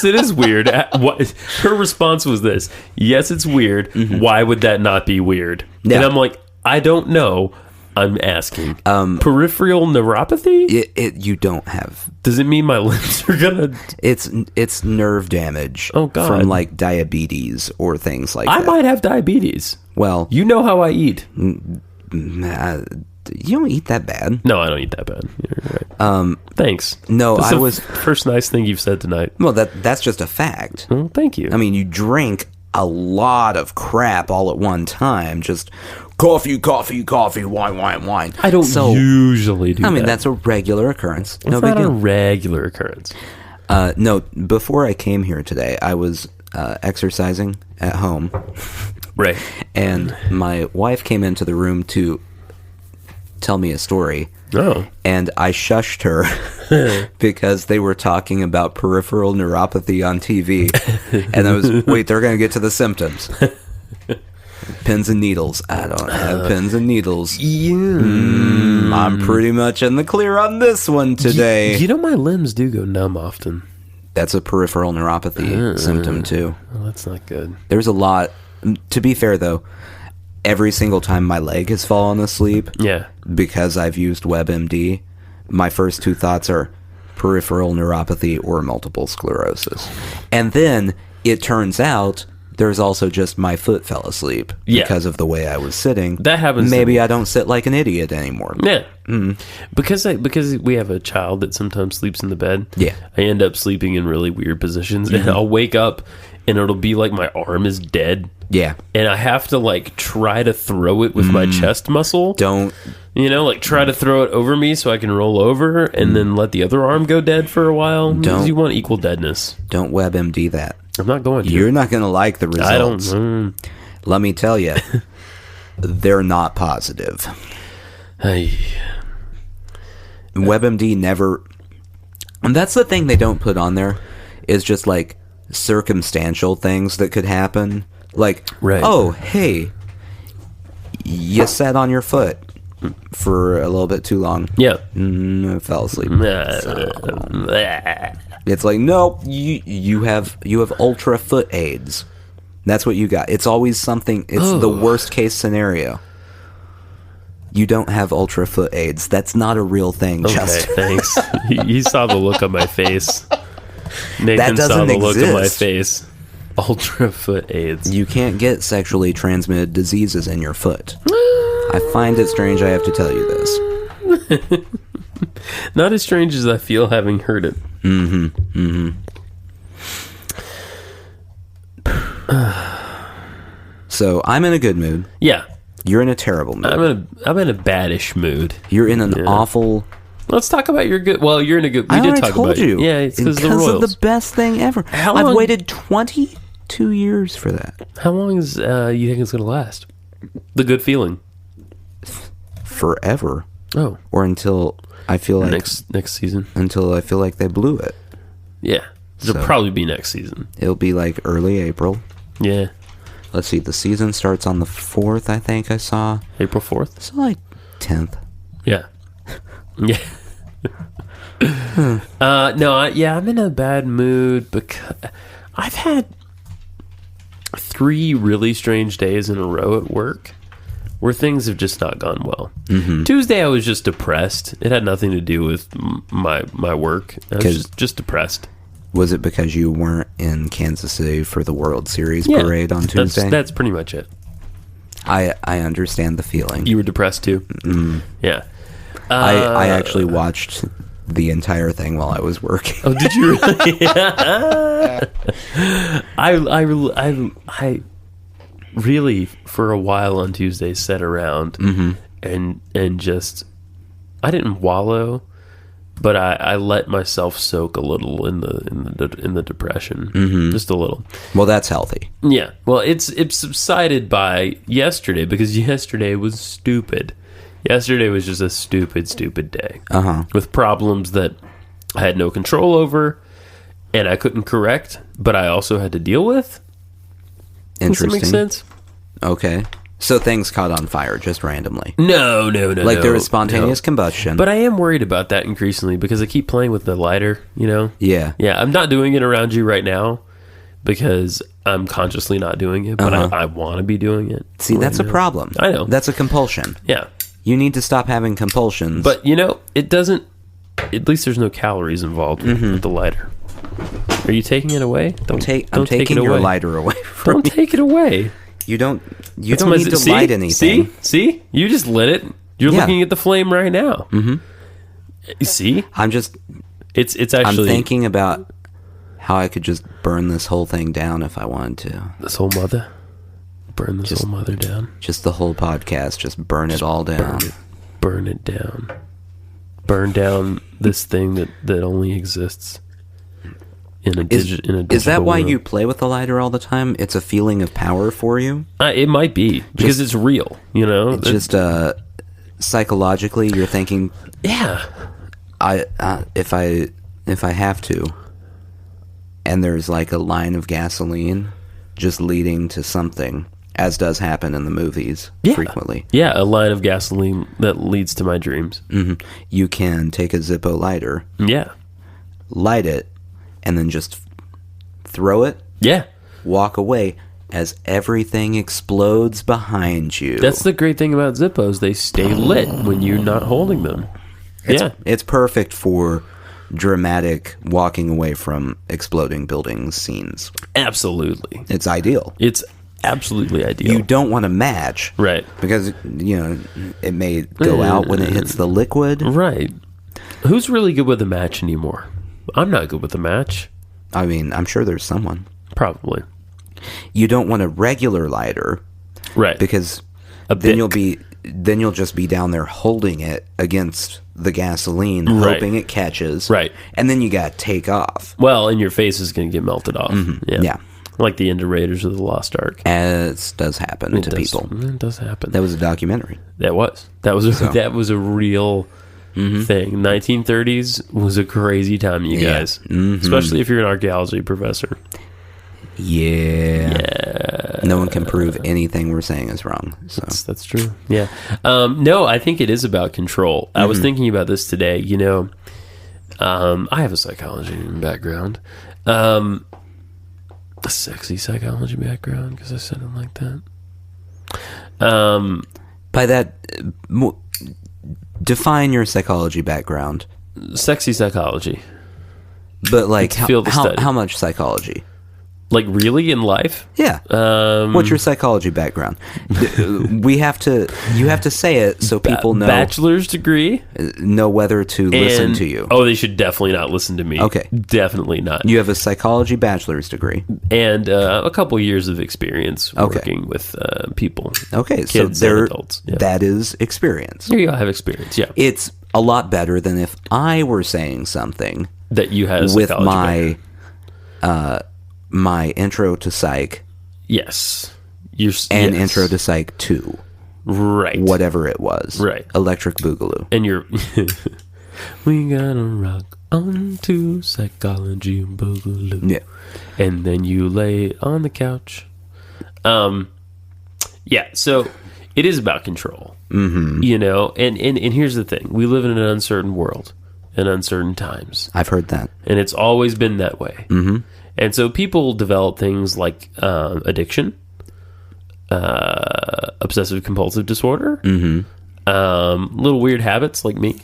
it is weird. Her response was this: yes, it's weird. Why would that not be weird? Yeah. And I'm like, I don't know. I'm asking. Peripheral neuropathy? You don't have. Does it mean my limbs are gonna? It's nerve damage. Oh, God. From like diabetes or things like that. I might have diabetes. Well, you know how I eat. You don't eat that bad. No, I don't eat that bad. You're right. Thanks. No, That's I the was first nice thing you've said tonight. Well, that's just a fact. Well, thank you. I mean, you drink a lot of crap all at one time. Just coffee, wine. I don't usually do that. I mean, that's a regular occurrence. It's not a regular occurrence. No, before I came here today, I was exercising at home. Right. And my wife came into the room to tell me a story. Oh. And I shushed her because they were talking about peripheral neuropathy on TV. And I was, wait, they're going to get to the symptoms. Pins and needles. I don't have pins and needles. I'm pretty much in the clear on this one today. My limbs do go numb often. That's a peripheral neuropathy symptom too. Well, that's not good. There's a lot. To be fair, though, every single time my leg has fallen asleep, because I've used WebMD, my first two thoughts are peripheral neuropathy or multiple sclerosis. And then it turns out there's also just my foot fell asleep because of the way I was sitting. That happens. Maybe I don't sit like an idiot anymore. Yeah. Because we have a child that sometimes sleeps in the bed. Yeah. I end up sleeping in really weird positions, and I'll wake up and it'll be like my arm is dead. Yeah. And I have to like try to throw it with my chest muscle. Don't. Try to throw it over me so I can roll over and then let the other arm go dead for a while. Because you want equal deadness. Don't WebMD that. I'm not going to. You're not going to like the results. I don't. Let me tell you, they're not positive. Hey. WebMD never. And that's the thing they don't put on there is just like circumstantial things that could happen. Like, oh, hey, you sat on your foot for a little bit too long. Yeah. I fell asleep. It's like, no, you have ultra foot AIDS. That's what you got. It's always something. It's the worst case scenario. You don't have ultra foot AIDS. That's not a real thing, okay, Justin. Thanks. You saw the look on my face. Nathan That doesn't saw the look on my exist. face. Ultra foot AIDS. You can't get sexually transmitted diseases in your foot. I find it strange I have to tell you this. Not as strange as I feel having heard it. So I'm in a good mood. Yeah. You're in a terrible mood. I'm in a baddish mood. You're in an awful. Let's talk about your good. Well, you're in a good. We did talk told about you. Yeah, it's because the of Royals. the best thing ever. I've waited 22 years for that. How long is you think it's going to last? The good feeling. Forever. Oh. Or until I feel like next season. Until I feel like they blew it. Yeah. It'll probably be next season. It'll be like early April. Yeah. Let's see. The season starts on the 4th, I think I saw. April 4th? So like 10th. Yeah. Yeah. I'm in a bad mood because I've had 3 really strange days in a row at work where things have just not gone well. Tuesday I was just depressed. It had nothing to do with my work. I was just depressed. Was it because you weren't in Kansas City for the World Series parade on Tuesday? That's pretty much it. I understand the feeling. You were depressed too? Yeah. I actually watched the entire thing while I was working. Oh, did you really? I really for a while on Tuesday sat around and just I didn't wallow, but I let myself soak a little in the depression, just a little. Well, that's healthy. Yeah. Well, it's subsided by yesterday, because yesterday was stupid. Yesterday was just a stupid day with problems that I had no control over and I couldn't correct, but I also had to deal with. Interesting. Does that make sense? Okay. So things caught on fire just randomly. No. Like there was spontaneous combustion. But I am worried about that increasingly because I keep playing with the lighter, you know? Yeah. Yeah, I'm not doing it around you right now because I'm consciously not doing it, but I want to be doing it. See, that's a problem. I know. That's a compulsion. Yeah. You need to stop having compulsions. But, you know, it doesn't... At least there's no calories involved with the lighter. Are you taking it away? I'm taking your lighter away from Don't take it away. You don't need to light anything. See? You just lit it. You're looking at the flame right now. See? I'm just... It's actually... I'm thinking about how I could just burn this whole thing down if I wanted to. This whole mother? Burn this whole mother down? Just the whole podcast. Just burn it all down. Burn it down. Burn down this thing that only exists in a digital Is that why world. you play with the lighter all the time? It's a feeling of power for you? It might be, because it's real, you know? It's just psychologically you're thinking, yeah. If I have to, and there's like a line of gasoline just leading to something, as does happen in the movies frequently. Yeah, a line of gasoline that leads to my dreams. You can take a Zippo lighter, light it, and then just throw it, walk away as everything explodes behind you. That's the great thing about Zippos. They stay lit when you're not holding them. It's perfect for dramatic walking away from exploding buildings scenes. Absolutely. It's ideal. It's absolutely ideal. You don't want to match. Right. Because, you know, it may go out when it hits the liquid. Right. Who's really good with a match anymore? I'm not good with a match. I mean, I'm sure there's someone. Probably. You don't want a regular lighter. Right. Because then you'll just be down there holding it against the gasoline, hoping it catches. Right. And then you got to take off. Well, and your face is going to get melted off. Yeah. Like the end of Raiders of the Lost Ark. As does happen to people. It does happen. That was a documentary. That was a real thing. 1930s was a crazy time, you guys. Especially if you're an archaeology professor. Yeah. No one can prove anything we're saying is wrong. So That's true. Yeah. No, I think it is about control. I was thinking about this today. You know, I have a psychology background. A sexy psychology background, because I said it like that. by that, define your psychology background. Sexy psychology. But like, study. how much psychology? Like really in life? Yeah. What's your psychology background? You have to say it so people know. Bachelor's degree. Know whether to listen to you. Oh, they should definitely not listen to me. Okay. Definitely not. You have a psychology bachelor's degree. And a couple years of experience working with people. Okay, kids so and adults. Yeah. That is experience. Here you go, I have experience, yeah. It's a lot better than if I were saying something that you had with my my intro to psych. Yes. Intro to psych 2. Right. Whatever it was. Right. Electric Boogaloo. And you're we gotta rock on to psychology boogaloo. Yeah. And then you lay on the couch. Yeah, so it is about control. Mm-hmm. You know, and here's the thing. We live in an uncertain world and uncertain times. I've heard that. And it's always been that way. Mm-hmm. And so people develop things like addiction, obsessive compulsive disorder, little weird habits like me.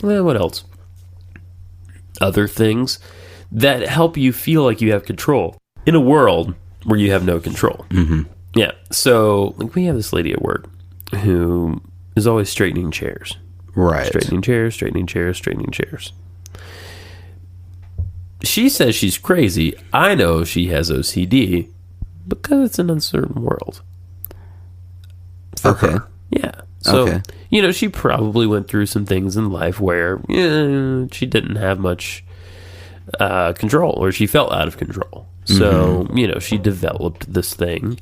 What else? Other things that help you feel like you have control in a world where you have no control. Mm-hmm. Yeah. So like we have this lady at work who is always straightening chairs. Right. Straightening chairs, straightening chairs, straightening chairs. She says she's crazy. I know she has OCD because it's an uncertain world. For her. Yeah. So, she probably went through some things in life where she didn't have much control, or she felt out of control. So, she developed this thing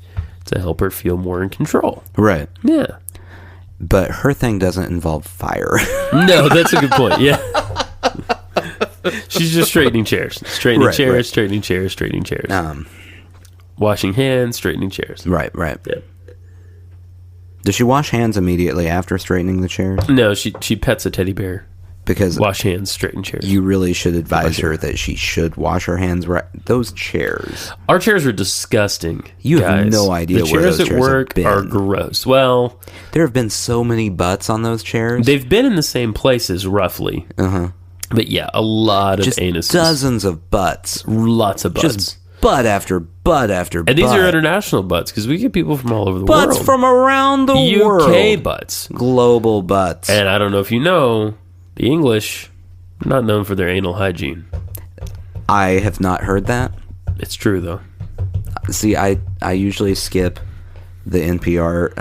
to help her feel more in control. Right. Yeah. But her thing doesn't involve fire. No, that's a good point. Yeah. She's just straightening chairs. Straightening chairs. Washing hands, straightening chairs. Right. Yeah. Does she wash hands immediately after straightening the chairs? No, she pets a teddy bear. Because wash hands, straighten chairs. You really should advise her that she should wash her hands. Right, those chairs. Our chairs are disgusting. You have no idea where those chairs at work have been. Are gross. Well, there have been so many butts on those chairs. They've been in the same places, roughly. But yeah, a lot of anuses. Dozens of butts. Lots of butts. Just butt after butt after butt. And these are international butts, because we get people from all over the world. Butts from around the world. UK butts. Global butts. And I don't know if you know, the English are not known for their anal hygiene. I have not heard that. It's true, though. See, I usually skip the NPR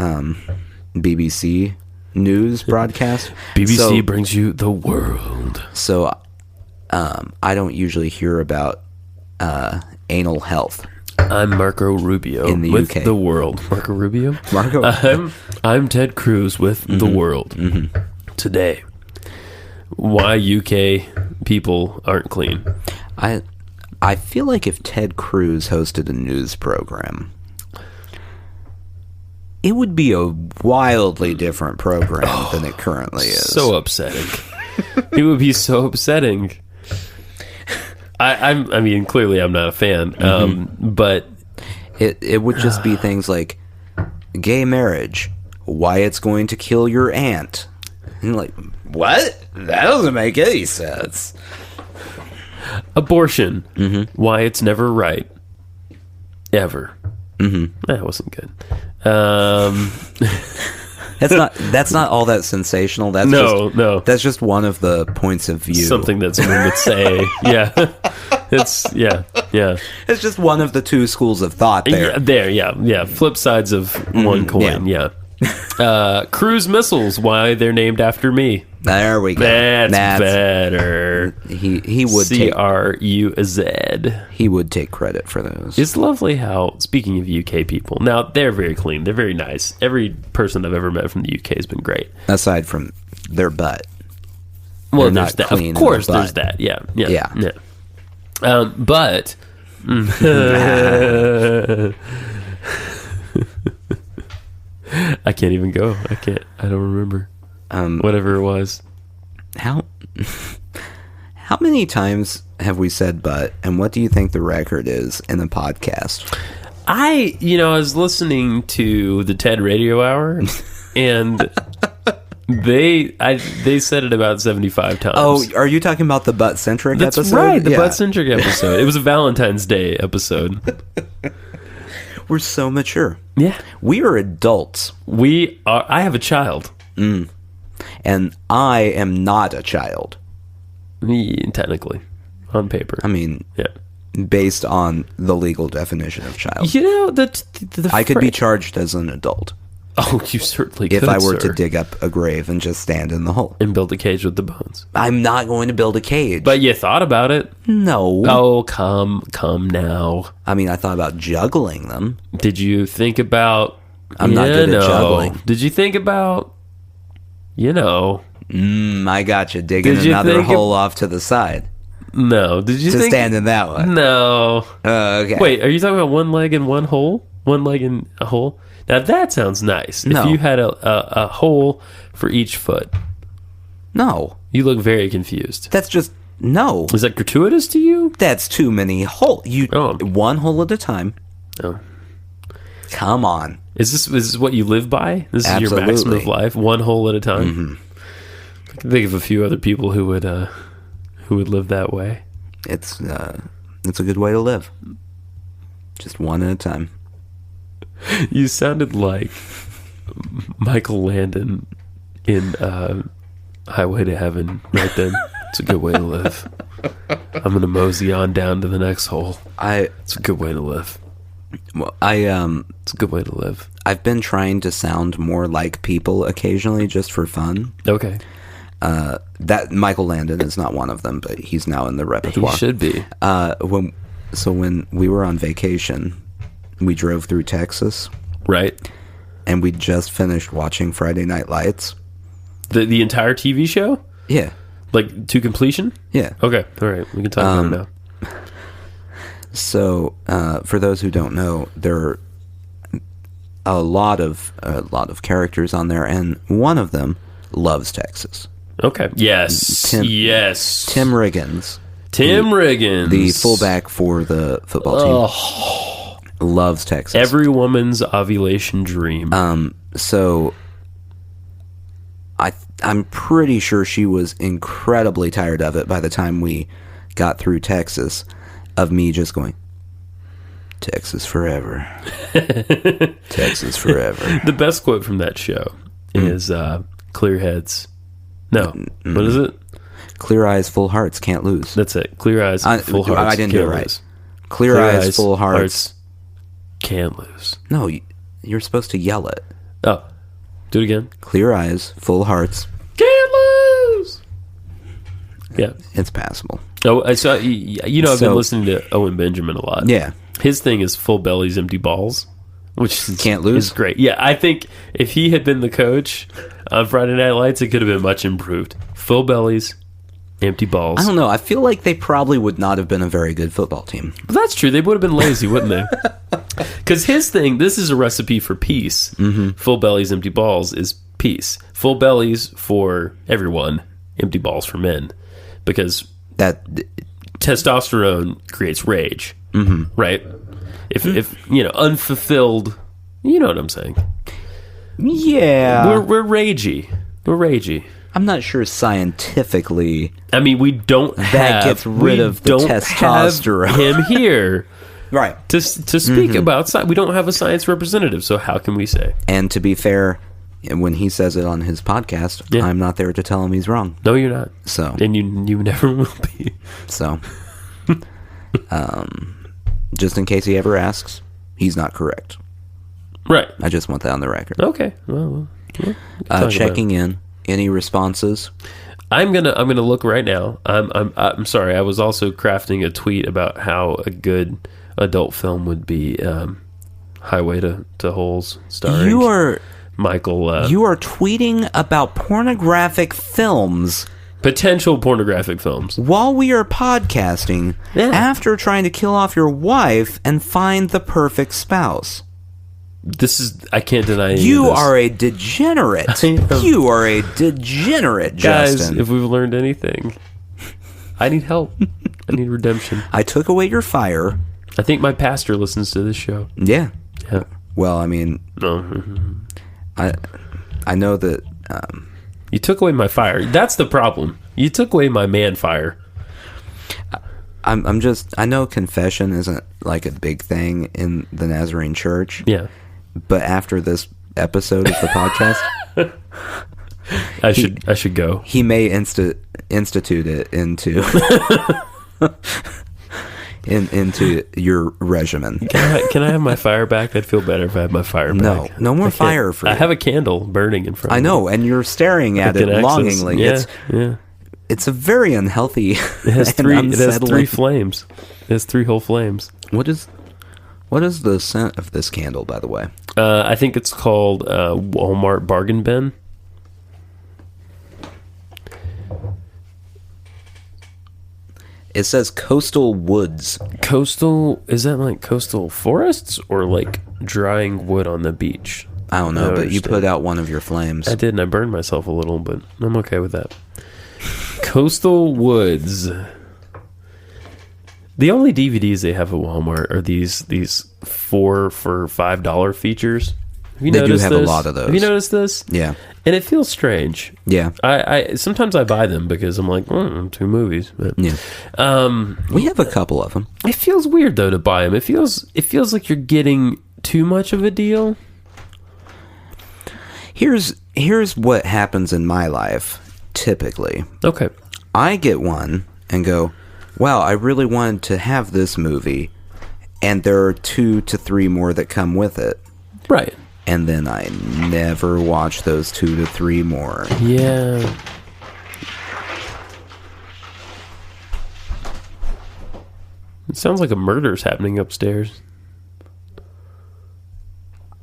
BBC news broadcast. BBC brings you the world. So I don't usually hear about anal health. I'm Marco Rubio in the with UK. The world. Marco Rubio? Marco. I'm Ted Cruz with the world. Today, why UK people aren't clean. I feel like if Ted Cruz hosted a news program, it would be a wildly different program than it currently is. So upsetting. It would be so upsetting. I mean, clearly I'm not a fan, but it would just be things like gay marriage, why it's going to kill your aunt. And like, what? That doesn't make any sense. Abortion, why it's never right, ever. That wasn't good. That's not all that sensational. That's no. That's just one of the points of view. Something that someone would say. Yeah. It's just one of the two schools of thought there. Yeah. Flip sides of one coin. Yeah. Cruise missiles, why they're named after me. There we go. That's better. He would CRUZ. He would take credit for those. It's lovely how, speaking of UK people, now they're very clean. They're very nice. Every person I've ever met from the UK has been great. Aside from their butt. Well, there's that. Of course, there's that. Yeah. But I can't even go. I don't remember. Whatever it was. How many times have we said butt, and what do you think the record is in the podcast? I was listening to the TED Radio Hour, and they said it about 75 times. Oh, are you talking about the butt-centric episode? That's right, the butt-centric episode. It was a Valentine's Day episode. We're so mature. Yeah. We are adults. We are. I have a child. And I am not a child. Technically. On paper. I mean, based on the legal definition of child. I could be charged as an adult. Oh, you certainly could, if I were to dig up a grave and just stand in the hole. And build a cage with the bones. I'm not going to build a cage. But you thought about it. No. Oh, come now. I mean, I thought about juggling them. Did you think about... I'm not good at juggling. Did you think about... I got you. Digging another hole off to the side. No. Did you think... stand in that one? No. Okay. Wait, are you talking about one leg in one hole? One leg in a hole? Now that sounds nice. No. If you had a hole for each foot. No. You look very confused. That's just... No. Is that gratuitous to you? That's too many holes. One hole at a time. Oh. Come on. Is this what you live by? This is Absolutely. your maximum of life? One hole at a time? I can think of a few other people who would live that way. It's a good way to live. Just one at a time. You sounded like Michael Landon in Highway to Heaven right then. It's a good way to live. I'm going to mosey on down to the next hole. It's a good way to live. Well, it's a good way to live. I've been trying to sound more like people occasionally just for fun. Okay. That Michael Landon is not one of them, but he's now in the repertoire. He should be. When we were on vacation, we drove through Texas. Right. And we just finished watching Friday Night Lights. The entire TV show? Yeah. Like, to completion? Yeah. Okay. All right. We can talk about it now. So, for those who don't know, there are a lot of characters on there, and one of them loves Texas. Okay. Yes. Yes. Tim Riggins. The fullback for the football team. Loves Texas. Every woman's ovulation dream. So I'm pretty sure she was incredibly tired of it by the time we got through Texas, of me just going, Texas forever. Texas forever. The best quote from that show is clear heads. No. What is it? Clear eyes, full hearts, can't lose. That's it. Clear eyes, full hearts. I didn't do it right. Lose. Clear eyes, full hearts. Can't lose. No, you're supposed to yell it. Oh. Do it again. Clear eyes, full hearts. Can't lose. Yeah. It's passable. Oh, I saw. I've been listening to Owen Benjamin a lot. Yeah. His thing is full bellies, empty balls, which can't lose. Is great. Yeah, I think if he had been the coach on Friday Night Lights, it could have been much improved. Full bellies, empty balls. I don't know. I feel like they probably would not have been a very good football team. But that's true. They would have been lazy, wouldn't they? Because his thing, this is a recipe for peace. Mm-hmm. Full bellies, empty balls is peace. Full bellies for everyone, empty balls for men. Because that testosterone creates rage, right? If unfulfilled, you know what I'm saying? Yeah, we're ragey. We're ragey. I'm not sure scientifically. I mean, we don't that gets rid of the testosterone. Him here, right? To speak about science, we don't have a science representative. So how can we say? And to be fair, when he says it on his podcast, I'm not there to tell him he's wrong. No, you're not. So, and you never will be. So, just in case he ever asks, he's not correct. Right. I just want that on the record. Okay. Well checking in. Any responses? I'm gonna look right now. I'm sorry. I was also crafting a tweet about how a good adult film would be Highway to Holes, starring Michael. You are tweeting about pornographic films. Potential pornographic films. While we are podcasting, after trying to kill off your wife and find the perfect spouse. I can't deny you are a degenerate. You are a degenerate, Guys, Justin. If we've learned anything, I need help. I need redemption. I took away your fire. I think my pastor listens to this show. Yeah. Yeah. Well, I mean, I know that you took away my fire. That's the problem. You took away my man fire. I know confession isn't like a big thing in the Nazarene church. Yeah. But after this episode of the podcast, I should go. He may institute it into into your regimen. Can I have my fire back? I'd feel better if I had my fire back. No more fire for you. I have a candle burning in front of me. I know, and you're staring at it longingly. Yeah. It's a very unhealthy. It has three flames. It has 3 whole flames. What is the scent of this candle, by the way? I think it's called Walmart Bargain Bin. It says coastal woods. Coastal, is that like coastal forests or like drying wood on the beach? I don't know, but you put out one of your flames. I did, and I burned myself a little, but I'm okay with that. Coastal woods. The only DVDs they have at Walmart are these 4 for $5 features. Have you noticed do have a lot of those. Have you noticed this? Yeah. And it feels strange. Yeah. I sometimes I buy them because I'm like, 2 movies. But, yeah. We have a couple of them. It feels weird though to buy them. It feels like you're getting too much of a deal. Here's what happens in my life typically. Okay. I get one and go, wow, I really wanted to have this movie, and there are 2 to 3 more that come with it. Right. and then I never watched those 2 to 3 more. Yeah. It sounds like a murder's happening upstairs.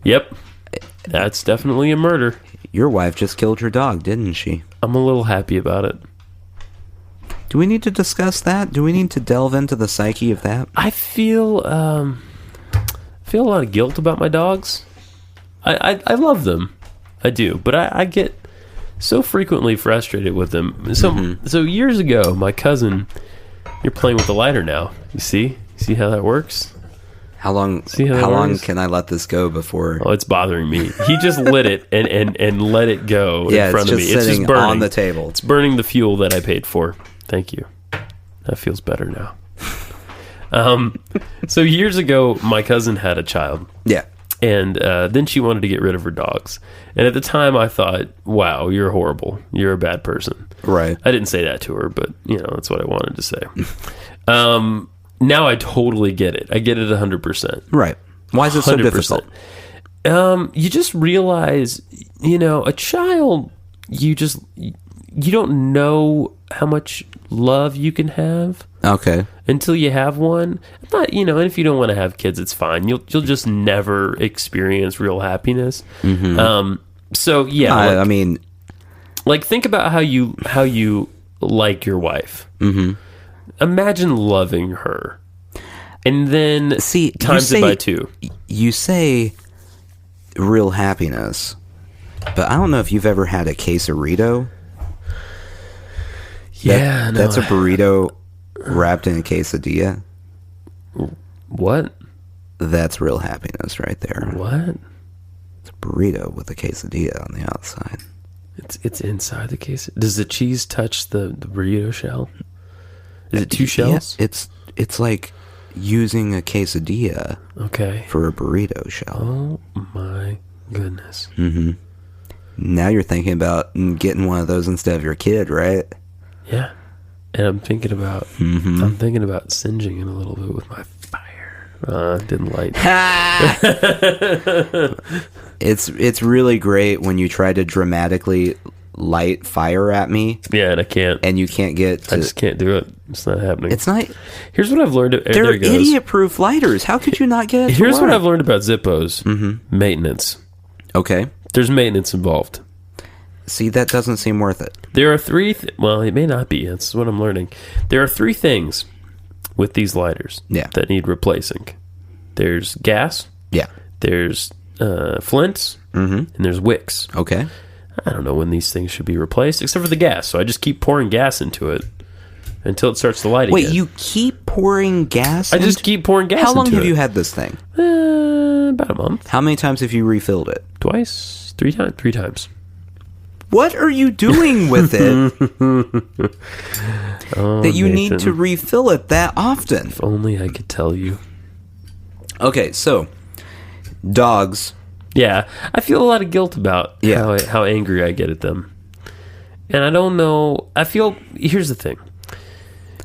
Yep. That's definitely a murder. Your wife just killed your dog, didn't she? I'm a little happy about it. Do we need to discuss that? Do we need to delve into the psyche of that? I feel a lot of guilt about my dogs. I love them. I do. But I get so frequently frustrated with them. So years ago, my cousin... You're playing with the lighter now. You see? See how that works? How long can I let this go before... Oh, it's bothering me. He just lit it and let it go in front of me. It's just burning on the table. It's burning the fuel that I paid for. Thank you. That feels better now. So years ago, my cousin had a child. Yeah. And then she wanted to get rid of her dogs. And at the time, I thought, wow, you're horrible. You're a bad person. Right. I didn't say that to her, but, that's what I wanted to say. Now I totally get it. I get it 100%. Right. Why is it so 100%. Difficult? You just realize, a child, you don't know how much love you can have. Okay. Until you have one. Not, and if you don't want to have kids, it's fine. You'll just never experience real happiness. Mm-hmm. So yeah, I mean, like think about how you like your wife. Mm-hmm. Imagine loving her, and then times it by 2. You say real happiness, but I don't know if you've ever had a quesarito. Yeah, that's a burrito wrapped in a quesadilla. What? That's real happiness right there. What? It's a burrito with a quesadilla on the outside. It's inside the case. Does the cheese touch the burrito shell? Is it 2 shells? Yeah, it's like using a quesadilla for a burrito shell. Oh my goodness. Mm-hmm. Now you're thinking about getting one of those instead of your kid, right? Yeah. And I'm thinking about singeing it a little bit with my fire. Didn't light. It's really great when you try to dramatically light fire at me. Yeah, and I can't. And you can't get. I just can't do it. It's not happening. It's not. Here's what I've learned. They're idiot-proof lighters. How could you not get it? Here's what I've learned about Zippos. Mm-hmm. Maintenance. Okay. There's maintenance involved. See, that doesn't seem worth it. There are 3... well, it may not be. That's what I'm learning. There are 3 things with these lighters that need replacing. There's gas. Yeah. There's flints. Mm-hmm. And there's wicks. Okay. I don't know when these things should be replaced, except for the gas. So I just keep pouring gas into it until it starts to light again. Wait, you keep pouring gas? I just keep pouring gas into it. How long have you had this thing? About a month. How many times have you refilled it? Twice. 3 times. 3 times. What are you doing with it that you need to refill it that often? If only I could tell you. Okay, so dogs. Yeah, I feel a lot of guilt about how angry I get at them. And I don't know. Here's the thing.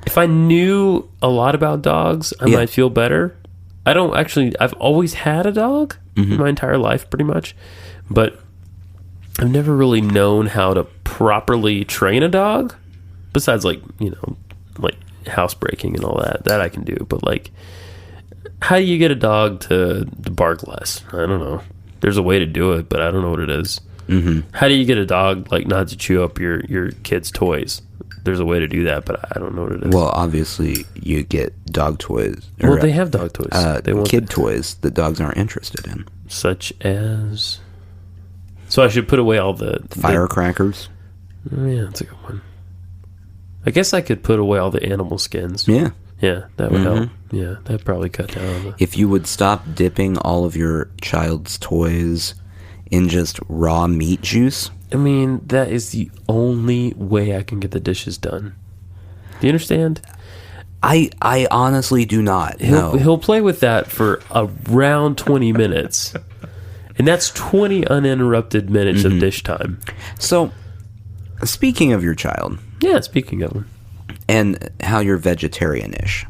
If I knew a lot about dogs, I might feel better. I don't actually. I've always had a dog my entire life, pretty much. But I've never really known how to properly train a dog, besides like housebreaking and all that I can do. But like, how do you get a dog to bark less? I don't know. There's a way to do it, but I don't know what it is. Mm-hmm. How do you get a dog like not to chew up your kids' toys? There's a way to do that, but I don't know what it is. Well, obviously you get dog toys. Well, they have dog toys. They want kid toys that dogs aren't interested in, such as. So I should put away all the firecrackers. Yeah, that's a good one. I guess I could put away all the animal skins. Yeah. Yeah, that would help. Yeah, that'd probably cut down on the... If you would stop dipping all of your child's toys in just raw meat juice. I mean, that is the only way I can get the dishes done. Do you understand? I honestly do not. He'll play with that for around 20 minutes. And that's 20 uninterrupted minutes of dish time. So, speaking of your child. Yeah, speaking of him. And how you're vegetarian-ish.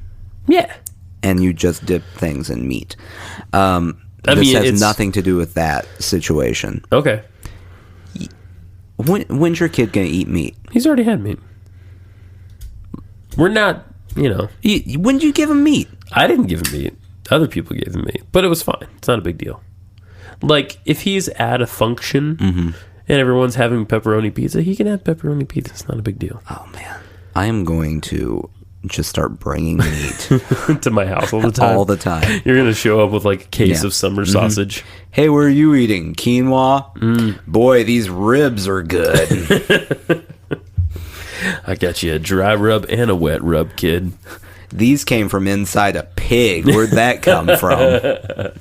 Yeah. And you just dip things in meat. This has nothing to do with that situation. Okay. When's your kid gonna eat meat? He's already had meat. We're not, When did you give him meat? I didn't give him meat. Other people gave him meat. But it was fine. It's not a big deal. Like, if he's at a function and everyone's having pepperoni pizza, he can have pepperoni pizza. It's not a big deal. Oh, man. I am going to just start bringing meat. To my house all the time. All the time. You're going to show up with, like, a case of summer sausage. Hey, where are you eating? Quinoa? Boy, these ribs are good. I got you a dry rub and a wet rub, kid. These came from inside a pig. Where'd that come from?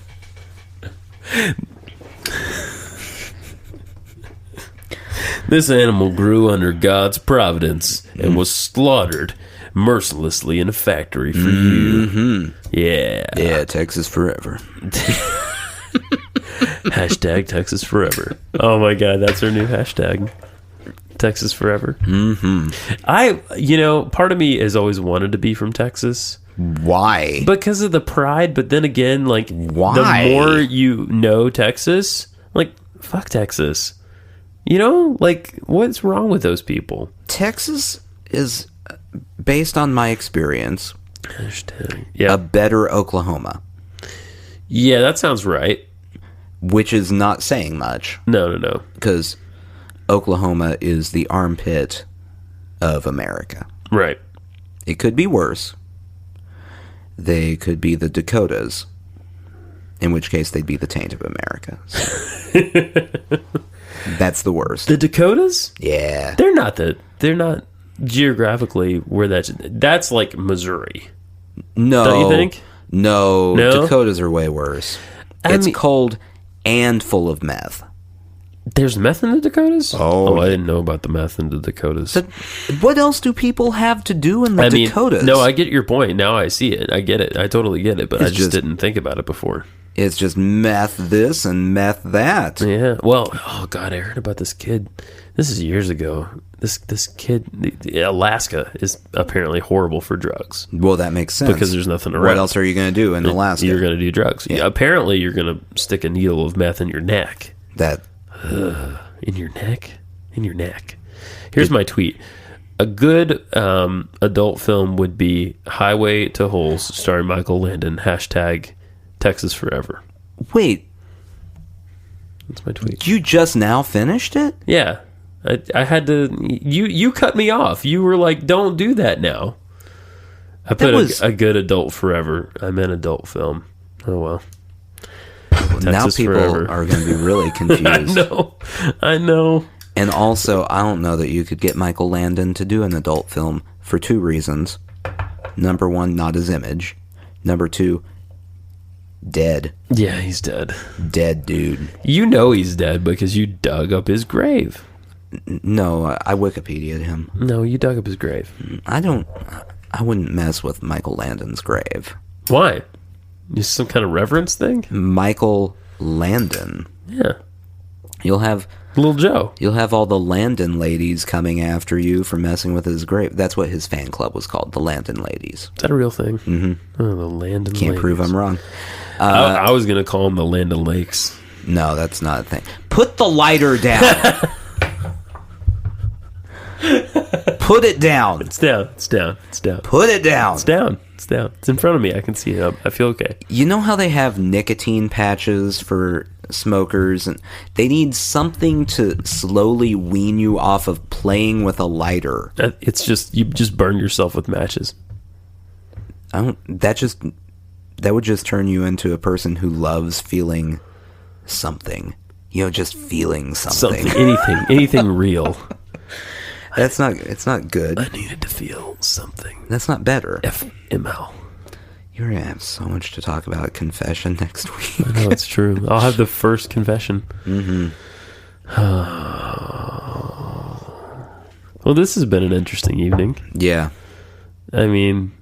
This animal grew under God's providence and was slaughtered mercilessly in a factory for you. Yeah. Yeah, Texas forever. Hashtag Texas forever. Oh my God, that's our new hashtag. Texas forever. Part of me has always wanted to be from Texas. Why? Because of the pride, but then again, like, why? The more you know Texas, like, fuck Texas. Like, what's wrong with those people? Texas is, based on my experience, a better Oklahoma. Yeah, that sounds right. Which is not saying much. No. Because Oklahoma is the armpit of America. Right. It could be worse. They could be the Dakotas, in which case they'd be the taint of America. So. That's the worst. The Dakotas? Yeah. They're not geographically where that's like Missouri. No. Don't you think? No. Dakotas are way worse. It's cold and full of meth. There's meth in the Dakotas? Oh, I didn't know about the meth in the Dakotas. What else do people have to do in the Dakotas? No, I get your point. Now I see it. I get it. I totally get it, but I just didn't think about it before. It's just meth this and meth that. Yeah. Well, oh God, I heard about this kid. This is years ago. This kid, Alaska is apparently horrible for drugs. Well, that makes sense. Because there's nothing around. What else are you going to do in Alaska? You're going to do drugs. Yeah. Apparently, you're going to stick a needle of meth in your neck. In your neck? In your neck. Here's my tweet. A good adult film would be Highway to Holes, starring Michael Landon. Hashtag Texas Forever. Wait. That's my tweet. You just now finished it? Yeah. I had to... You cut me off. You were like, don't do that now. I put a good adult forever. I meant adult film. Oh, well. Texas now people forever. Are going to be really confused. I know. And also, I don't know that you could get Michael Landon to do an adult film for two reasons. Number one, not his image. Number two, dead. Yeah, he's dead. Dead dude. You know he's dead because you dug up his grave. No, I Wikipedia'd him. No, you dug up his grave. I wouldn't mess with Michael Landon's grave. Why? Just some kind of reverence thing? Michael Landon. Yeah. You'll have... Little Joe. You'll have all the Landon ladies coming after you for messing with his grave. That's what his fan club was called, the Landon ladies. Is that a real thing? Mm-hmm. Oh, the Landon Can't ladies. prove I'm wrong. I was going to call them the Landon Lakes. No, that's not a thing. Put the lighter down. Put it down. It's down. It's down. It's down. Put it down. It's down. It's down. It's in front of me. I can see it. I feel okay. You know how they have nicotine patches for smokers, and they need something to slowly wean you off of playing with a lighter. It's just you just burn yourself with matches. That would just turn you into a person who loves feeling something. Just feeling something. Anything real. It's not good. I needed to feel something. That's not better. FML. You're going to have so much to talk about at confession next week. I know, it's true. I'll have the first confession. Mm-hmm. Well, this has been an interesting evening. Yeah. I mean,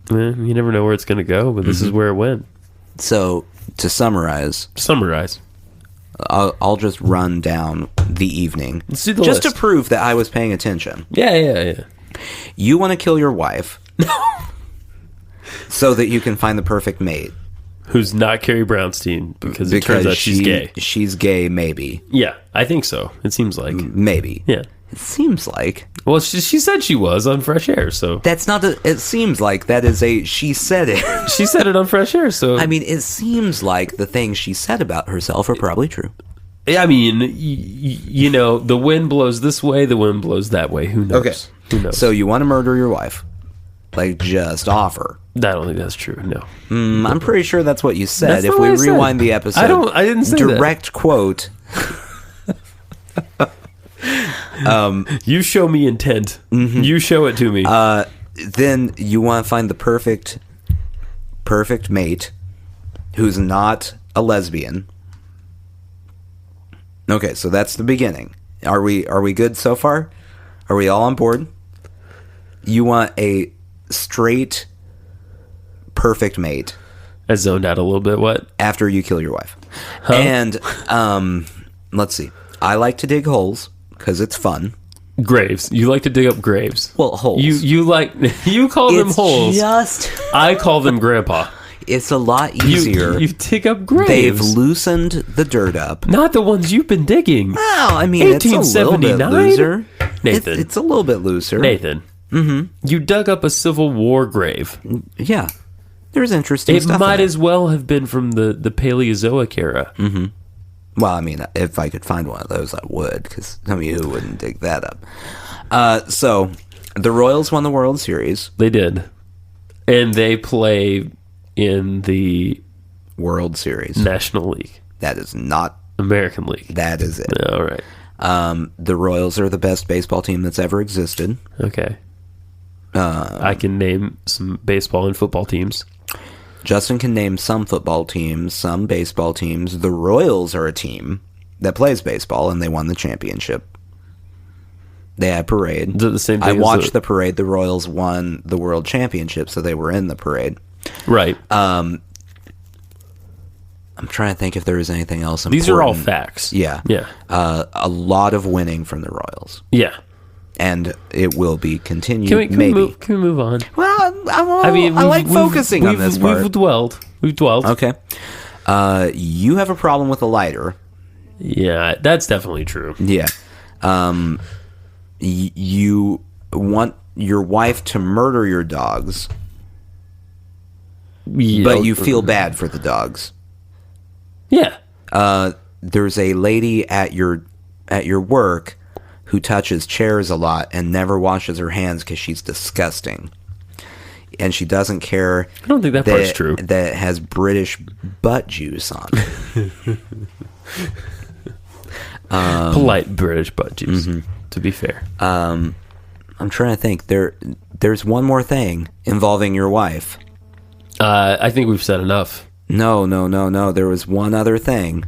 you never know where it's going to go, but this is where it went. So, to summarize. I'll just run down the evening. Let's do the just list. to prove that I was paying attention. Yeah. You want to kill your wife so that you can find the perfect mate. who's not Carrie Brownstein because it turns out she's gay. She's gay, maybe. Yeah, I think so. It seems like. Maybe. Yeah. It seems like. Well, she said she was on Fresh Air, so. That's not a. It seems like that is a. She said it. She said it on Fresh Air, so. I mean, it seems like the things she said about herself are probably true. I mean, you know, the wind blows this way, the wind blows that way. Who knows? Okay. Who knows? So you want to murder your wife? Like, just offer. I don't think that's true, no. I'm pretty sure that's what you said. That's If not we what I said. rewind the episode. I didn't say direct quote. You show me intent. You show it to me. Then you want to find the perfect mate who's not a lesbian. Okay, so that's the beginning. Are we good so far? Are we all on board? You want a straight perfect mate. I zoned out a little bit. What? After you kill your wife. Huh? And let's see. I like to dig holes because it's fun. Graves. You like to dig up graves. Well, holes. You like you call them holes. Just I call them grandpa. it's a lot easier. You dig up graves. They've loosened the dirt up. Not the ones you've been digging. Well, I mean, it's a little bit 1879? looser. Nathan. It's a little bit looser. Nathan. You dug up a Civil War grave. Yeah. There's interesting It stuff. might in as well have been from the Paleozoic era. Well, I mean, if I could find one of those, I would, because I mean, who wouldn't dig that up? So, the Royals won the World Series. They did. And they play in the World Series. National League. That is not. American League. That is it. All right. The Royals are the best baseball team that's ever existed. Okay. I can name some baseball and football teams. Justin can name some football teams, some baseball teams. The Royals are a team that plays baseball, and they won the championship. They had a parade. Is it the same thing I as watched the parade. The Royals won the world championship, so they were in the parade. Right. I'm trying to think if there was anything else important. These are all facts. Yeah. Yeah. A lot of winning from the Royals. Yeah. And it will be continued, Can we maybe. move on? Well, I mean, I like focusing on this part. We've dwelled. Okay. You have a problem with a lighter. Yeah, that's definitely true. Yeah. You want your wife to murder your dogs, Yeah. but you feel bad for the dogs. Yeah. There's a lady at your work who touches chairs a lot and never washes her hands because she's disgusting. And she doesn't care. I don't think that part's true. That it has British butt juice on it. Polite British butt juice, to be fair. I'm trying to think. There's one more thing involving your wife. I think we've said enough. No. There was one other thing.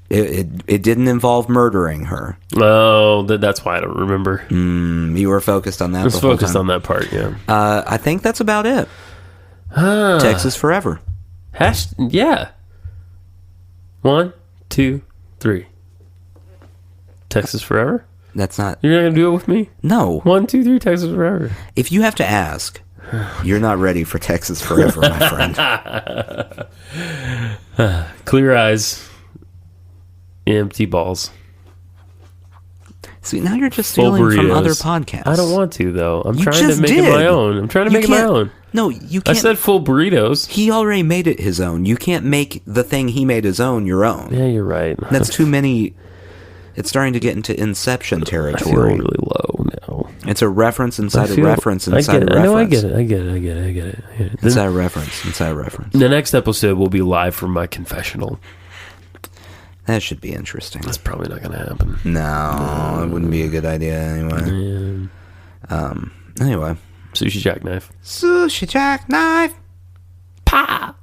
It didn't involve murdering her. Oh, that's why I don't remember. You were focused on that. I was focused on that part, yeah. I think that's about it. Texas forever. Yeah. 1, 2, 3. Texas forever? That's not. You're not going to do it with me? No. 1, 2, 3, Texas forever. If you have to ask, you're not ready for Texas forever, my friend. Clear eyes. Empty balls. See, now you're just Full stealing from burritos. other podcasts. I don't want to, though. I'm You trying to just make it did. my own. I'm trying to make it my can't- own. No, you I can't. said full burritos. He already made it his own. You can't make the thing he made his own your own. Yeah, you're right. That's too many. It's starting to get into Inception I feel territory. really low now. It's a reference inside I a feel- reference I inside get a it. reference. No, I get it. Inside a reference inside a reference. The next episode will be live from my confessional. That should be interesting. That's probably not going to happen. No, it wouldn't be a good idea anyway. Anyway. Sushi jackknife. Sushi jackknife. Pa!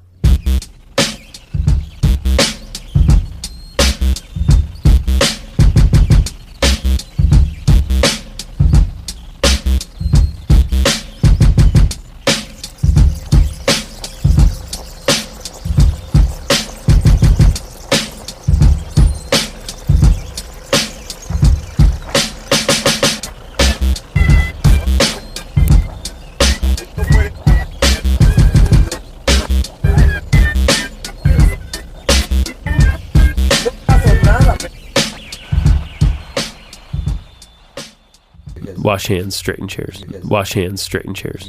Wash hands, straighten chairs. Wash hands, straighten chairs.